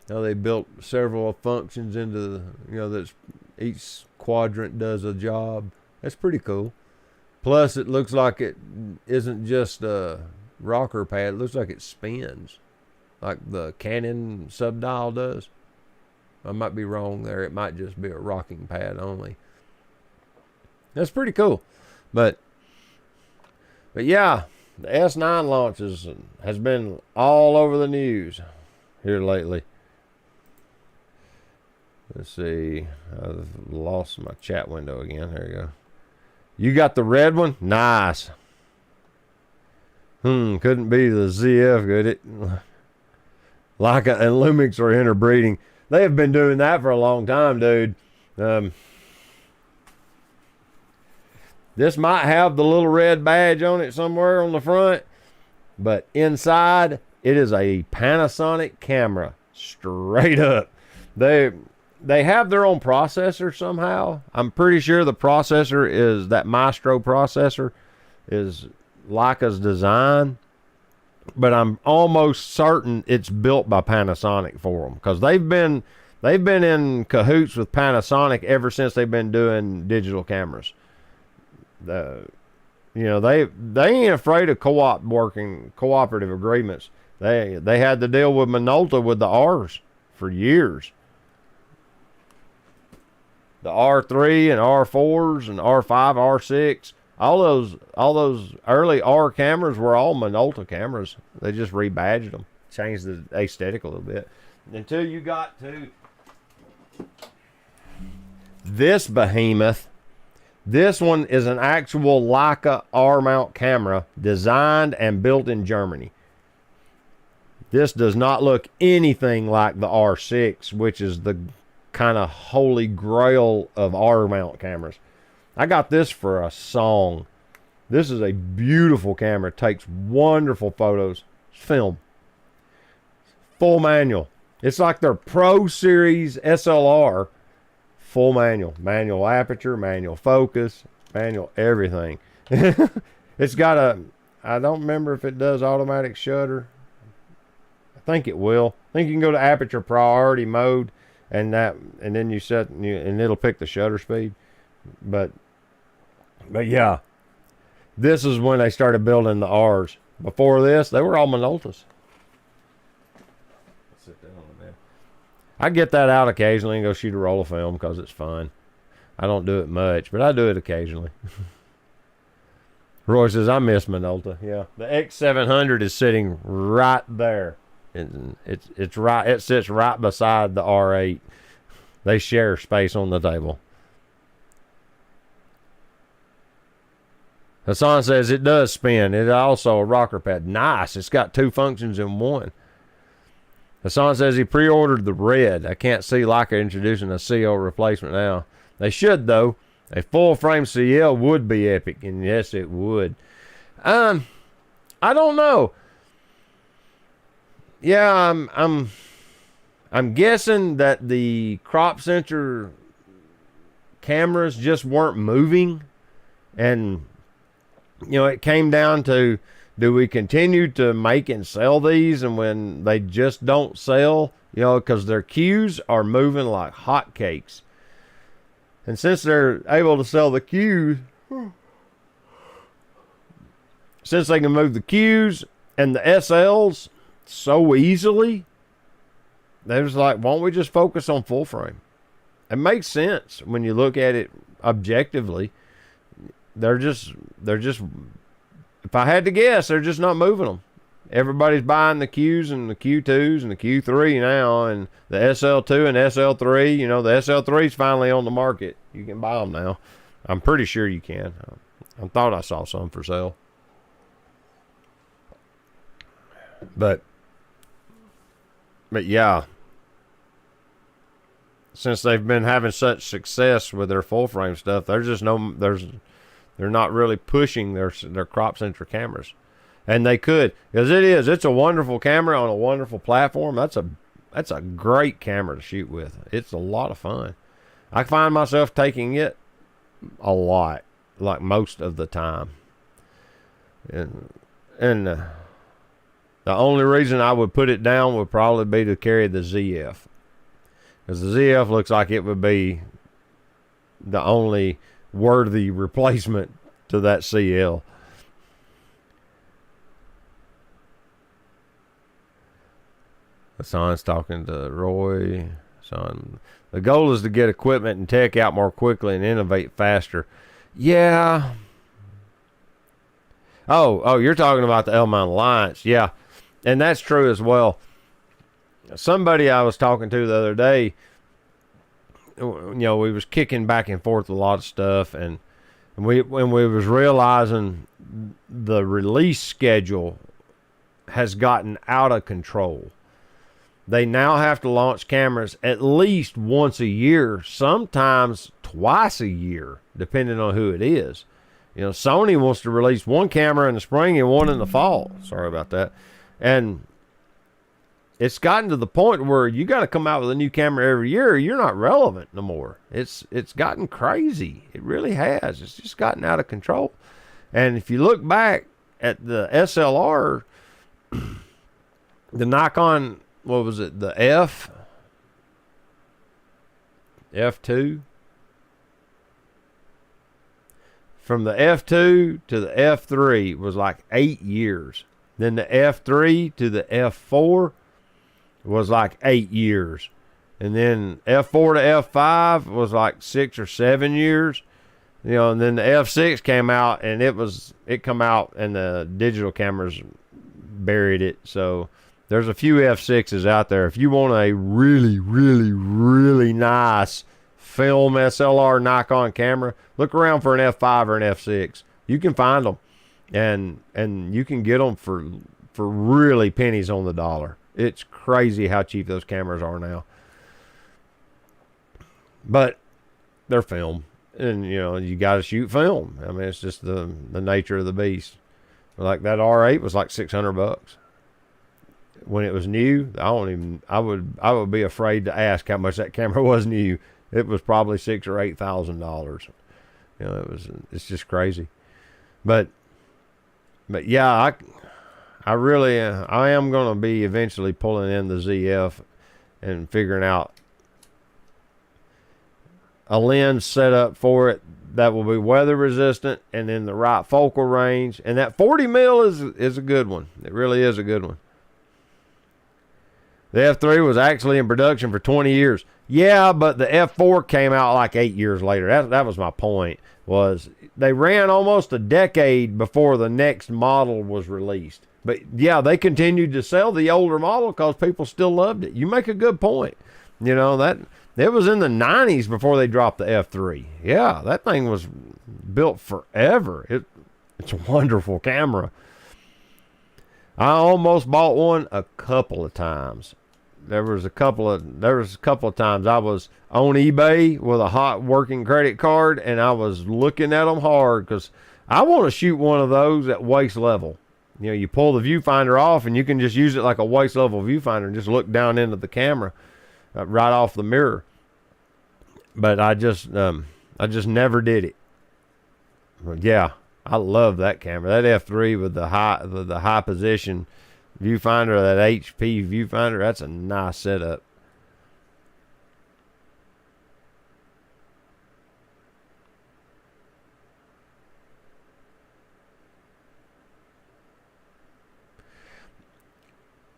How they built several functions into the, that each quadrant does a job. That's pretty cool. Plus, it looks like it isn't just a rocker pad. It looks like it spins, like the Canon subdial does. I might be wrong there. It might just be a rocking pad only. That's pretty cool. But yeah, the S9 launch has been all over the news here lately. Let's see. I've lost my chat window again. There you go. You got the red one? Nice. Couldn't be the ZF, could it? Leica and Lumix are interbreeding. They have been doing that for a long time, dude. This might have the little red badge on it somewhere on the front, but inside it is a Panasonic camera. Straight up. They have their own processor somehow. I'm pretty sure the processor is that Maestro processor is Leica's design, but I'm almost certain it's built by Panasonic for them because they've been in cahoots with Panasonic ever since they've been doing digital cameras. They ain't afraid of cooperative agreements. They had to deal with Minolta with the R's for years. The R3 and R4s and R5, R6, all those early R cameras were all Minolta cameras. They just rebadged them, changed the aesthetic a little bit. Until you got to this behemoth. This one is an actual Leica R-mount camera designed and built in Germany. This does not look anything like the R6, which is the kind of holy grail of R-mount cameras. I got this for a song. This is a beautiful camera. It takes wonderful photos. Film. Full manual. It's like their Pro Series SLR. Full manual. Manual aperture, manual focus, manual everything. It's got I don't remember if it does automatic shutter. I think it will. I think you can go to aperture priority mode and then you set and it'll pick the shutter speed. But yeah, this is when they started building the R's. Before this, they were all Minoltas. Sit down. I get that out occasionally and go shoot a roll of film because it's fun. I don't do it much, but I do it occasionally. Roy says, I miss Minolta. Yeah. The X700 is sitting right there. It's right. It sits right beside the R8. They share space on the table. Hassan says it does spin. It's also a rocker pad. Nice. It's got two functions in one. Hassan says he pre-ordered the red. I can't see Leica introducing a CL replacement now. They should, though. A full-frame CL would be epic, and yes, it would. I don't know. Yeah, I'm guessing that the crop sensor cameras just weren't moving, and it came down to, do we continue to make and sell these, and when they just don't sell, because their queues are moving like hotcakes. And since they're able to sell the queues, since they can move the queues and the SLs so easily, they was like, why don't we just focus on full frame? It makes sense when you look at it objectively. They're just, if I had to guess, they're just not moving them. Everybody's buying the Qs and the Q2s and the Q3 now, and the SL2 and SL3. The SL3 is finally on the market. You can buy them now. I'm pretty sure you can. I thought I saw some for sale. But yeah, since they've been having such success with their full frame stuff, they're not really pushing their crop sensor cameras. And they could, because it's a wonderful camera on a wonderful platform. That's a great camera to shoot with. It's a lot of fun. I find myself taking it a lot, like most of the time. And the only reason I would put it down would probably be to carry the Zf, because the Zf looks like it would be the only worthy replacement to that CL. Hassan's talking to Roy. Son, the goal is to get equipment and tech out more quickly and innovate faster. Yeah. Oh, you're talking about the L-Mount Alliance. Yeah, and that's true as well. Somebody I was talking to the other day, we was kicking back and forth a lot of stuff, and when we was realizing the release schedule has gotten out of control. They now have to launch cameras at least once a year, sometimes twice a year, depending on who it is. Sony wants to release one camera in the spring and one in the fall. Sorry about that. And it's gotten to the point where you got to come out with a new camera every year, or you're not relevant no more. It's gotten crazy. It really has. It's just gotten out of control. And if you look back at the SLR, the Nikon, what was it? The F2. From the F2 to the F3 was like 8 years. Then the F3 to the F4 was like 8 years. And then F4 to F5 was like 6 or 7 years. And then the F6 came out, and it come out and the digital cameras buried it. So there's a few F6s out there. If you want a really, really, really nice film SLR Nikon camera, look around for an F5 or an F6. You can find them, and you can get them for really pennies on the dollar. It's crazy how cheap those cameras are now. But they're film, and you got to shoot film. I mean, it's just the nature of the beast. Like that R8 was like $600. When it was new, I would be afraid to ask how much that camera was new. It was probably $6,000 or $8,000. It's just crazy. But yeah, I really I am going to be eventually pulling in the ZF and figuring out a lens setup for it that will be weather resistant and in the right focal range. And that 40 mil is a good one. It really is a good one. The F3 was actually in production for 20 years. Yeah, but the F4 came out like 8 years later. That was my point, was they ran almost a decade before the next model was released. But yeah, they continued to sell the older model because people still loved it. You make a good point. You know, that it was in the 90s before they dropped the F3. Yeah, that thing was built forever. It's a wonderful camera. I almost bought one a couple of times. There was a couple of times I was on eBay with a hot working credit card, and I was looking at them hard because I want to shoot one of those at waist level. You know, you pull the viewfinder off, and you can just use it like a waist level viewfinder and just look down into the camera right off the mirror. But I just never did it. But yeah, I love that camera. That F3 with the high position viewfinder, that HP viewfinder, that's a nice setup.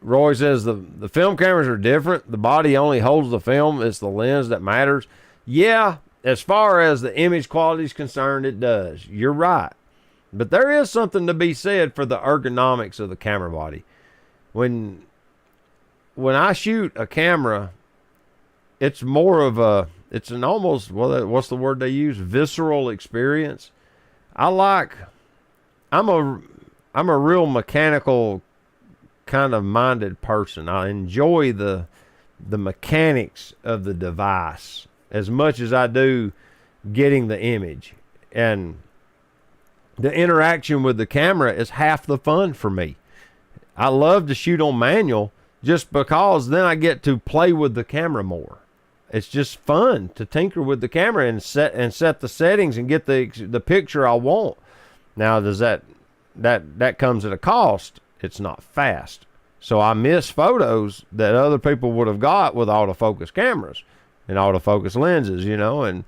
Roy says the film cameras are different. The body only holds the film. It's the lens that matters. Yeah, as far as the image quality is concerned, it does. You're right. But there is something to be said for the ergonomics of the camera body. When I shoot a camera, it's more of it's an almost, what's the word they use? Visceral experience. I'm a real mechanical kind of minded person. I enjoy the mechanics of the device as much as I do getting the image. And the interaction with the camera is half the fun for me. I love to shoot on manual just because then I get to play with the camera more. It's just fun to tinker with the camera and set the settings and get the picture I want. Now, does that comes at a cost? It's not fast. So I miss photos that other people would have got with autofocus cameras and autofocus lenses, you know, and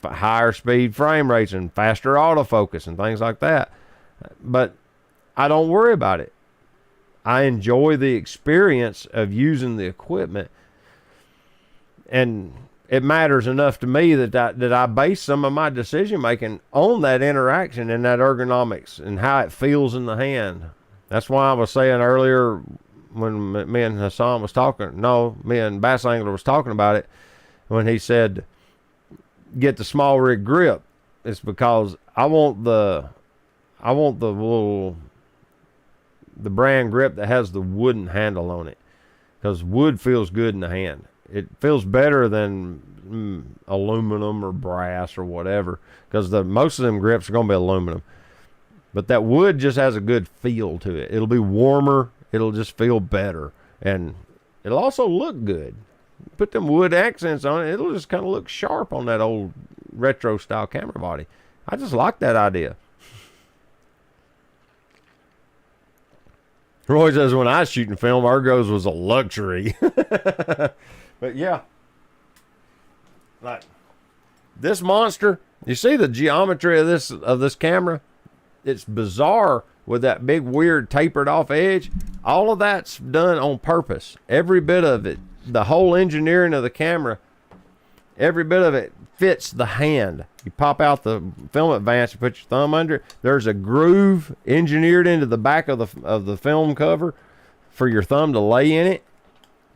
higher speed frame rates and faster autofocus and things like that. But I don't worry about it. I enjoy the experience of using the equipment, and it matters enough to me that I base some of my decision making on that interaction and that ergonomics and how it feels in the hand. That's why I was saying earlier when me and Hassan was talking, me and Bass Angler was talking about it, when he said get the small rig grip. It's because I want the brand grip that has the wooden handle on it, because wood feels good in the hand. It feels better than aluminum or brass or whatever, because most of them grips are going to be aluminum. But that wood just has a good feel to it. It'll be warmer. It'll just feel better. And it'll also look good. Put them wood accents on it, it'll just kind of look sharp on that old retro style camera body. I just like that idea. Roy says, when I was shooting film, ergos was a luxury. But yeah, like this monster, you see the geometry of this camera? It's bizarre with that big weird tapered off edge. All of that's done on purpose. Every bit of it, the whole engineering of the camera, every bit of it fits the hand. You pop out the film advance, you put your thumb under it. There's a groove engineered into the back of the film cover for your thumb to lay in it.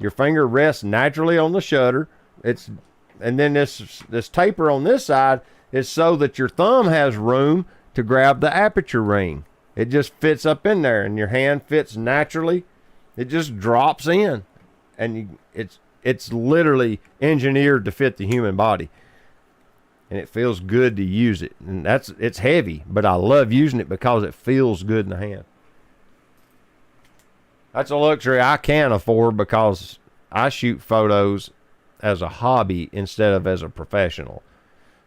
Your finger rests naturally on the shutter. And then this taper on this side is so that your thumb has room to grab the aperture ring. It just fits up in there, and your hand fits naturally. It just drops in, and it's literally engineered to fit the human body. And it feels good to use it. And it's heavy, but I love using it because it feels good in the hand. That's a luxury I can't afford because I shoot photos as a hobby instead of as a professional.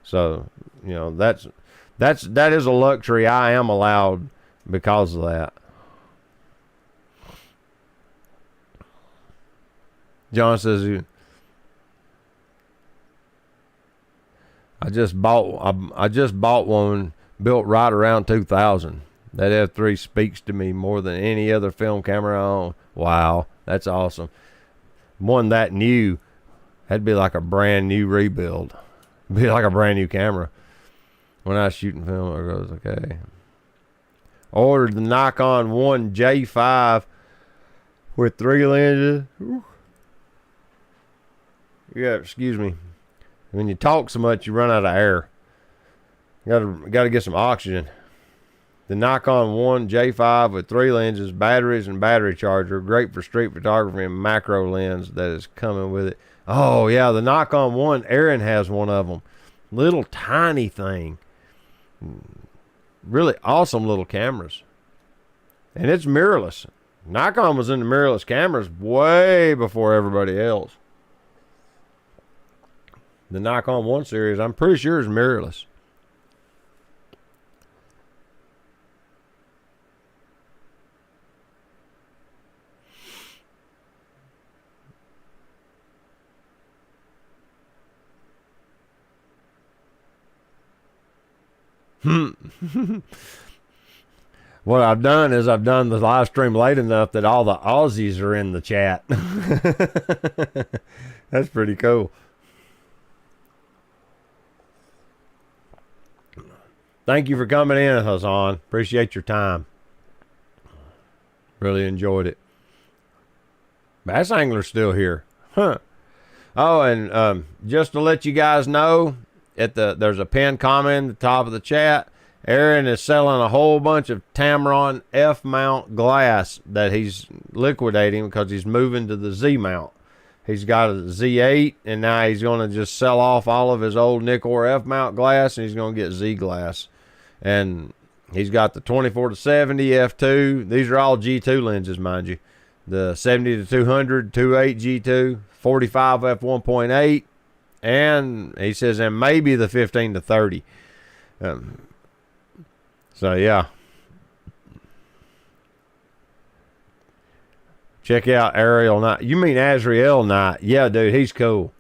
So, you know, that is a luxury I am allowed because of that. John says, I just bought one built right around 2000. That F3 speaks to me more than any other film camera I own. Wow, that's awesome. one that new, that'd be like a brand new rebuild. It'd be like a brand new camera. When I was shooting film, it goes, okay. Ordered the Nikon J5 with 3 lenses. Whew. Yeah, excuse me. When you talk so much, you run out of air. Got to get some oxygen. The Nikon J5 with 3 lenses, batteries, and battery charger. Great for street photography and macro lens that is coming with it. Oh, yeah, the Nikon 1, Aaron has one of them. Little tiny thing. Really awesome little cameras. And it's mirrorless. Nikon was in the mirrorless cameras way before everybody else. The Nikon 1 series, I'm pretty sure, is mirrorless. What I've done is I've done the live stream late enough that all the Aussies are in the chat. That's pretty cool. Thank you for coming in, Hassan. Appreciate your time. Really enjoyed it. Bass Angler's still here. Huh. Oh, and just to let you guys know, there's a pinned comment at the top of the chat. Aaron is selling a whole bunch of Tamron F-mount glass that he's liquidating because he's moving to the Z-mount. He's got a Z8, and now he's going to just sell off all of his old Nikkor F-mount glass, and he's going to get Z glass. And he's got the 24-70 F2. These are all G2 lenses, mind you. The 70-200 2.8 G2, 45 f1.8, and he says, and maybe the 15-30. So yeah, check out Ariel Knight. You mean Azrael Knight? Yeah, dude, he's cool.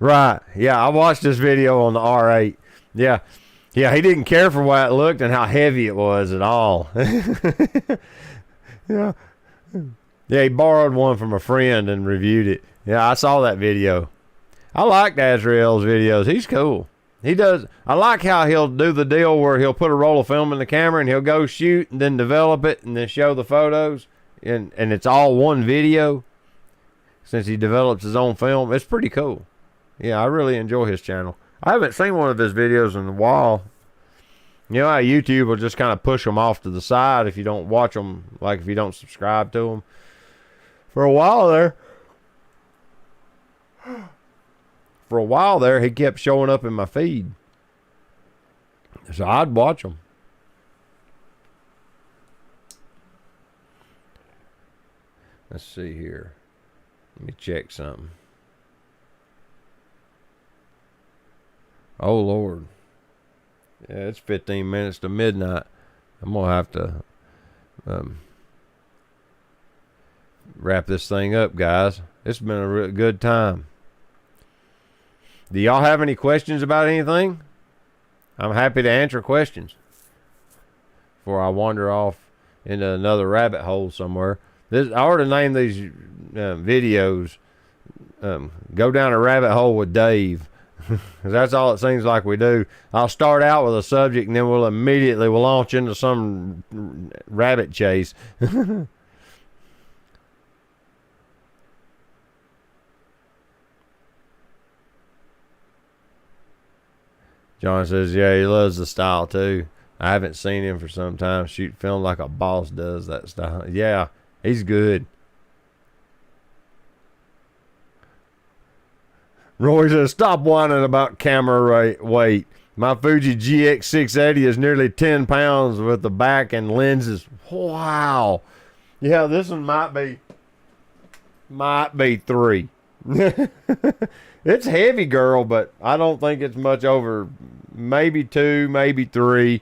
Right. Yeah, I watched this video on the R8. Yeah. Yeah, he didn't care for what it looked and how heavy it was at all. Yeah. Yeah, he borrowed one from a friend and reviewed it. Yeah, I saw that video. I liked Azrael's videos. He's cool. He does. I like how he'll do the deal where he'll put a roll of film in the camera and he'll go shoot and then develop it and then show the photos. And it's all one video since he develops his own film. It's pretty cool. Yeah, I really enjoy his channel. I haven't seen one of his videos in a while. You know how YouTube will just kind of push them off to the side if you don't watch them, like if you don't subscribe to them. For a while there, he kept showing up in my feed. So I'd watch them. Let's see here. Let me check something. Oh, Lord. Yeah, it's 15 minutes to midnight. I'm going to have to wrap this thing up, guys. It's been a real good time. Do y'all have any questions about anything? I'm happy to answer questions before I wander off into another rabbit hole somewhere. I ought to name these videos Go Down a Rabbit Hole with Dave. Because that's all it seems like we do. I'll start out with a subject and then we'll launch into some rabbit chase. John says, yeah, he loves the style too. I haven't seen him for some time shoot film like a boss does that style. Yeah, he's good. Roy says, stop whining about camera weight. My Fuji GX680 is nearly 10 pounds with the back and lenses. Wow. Yeah, this one might be 3. It's heavy, girl, but I don't think it's much over maybe 2, maybe 3.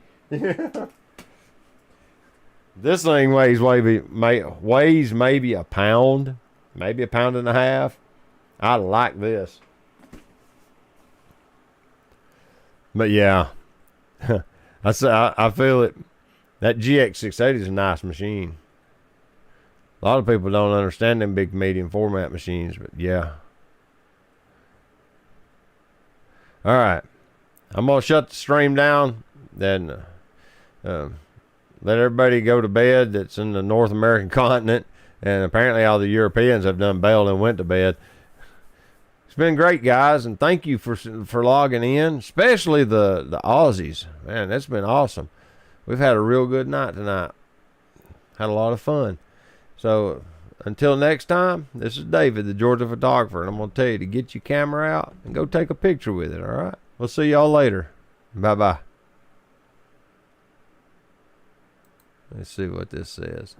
This thing weighs maybe a pound, maybe a pound and a half. I like this. But yeah, I feel it. That GX680 is a nice machine. A lot of people don't understand them big medium format machines, but yeah. All right. I'm going to shut the stream down. Then let everybody go to bed that's in the North American continent. And apparently all the Europeans have done bailed and went to bed. It's been great, guys, and thank you for logging in, especially the Aussies. Man, that's been awesome. We've had a real good night tonight. Had a lot of fun. So until next time, this is David, the Georgia photographer, and I'm going to tell you to get your camera out and go take a picture with it, all right? We'll see y'all later. Bye-bye. Let's see what this says.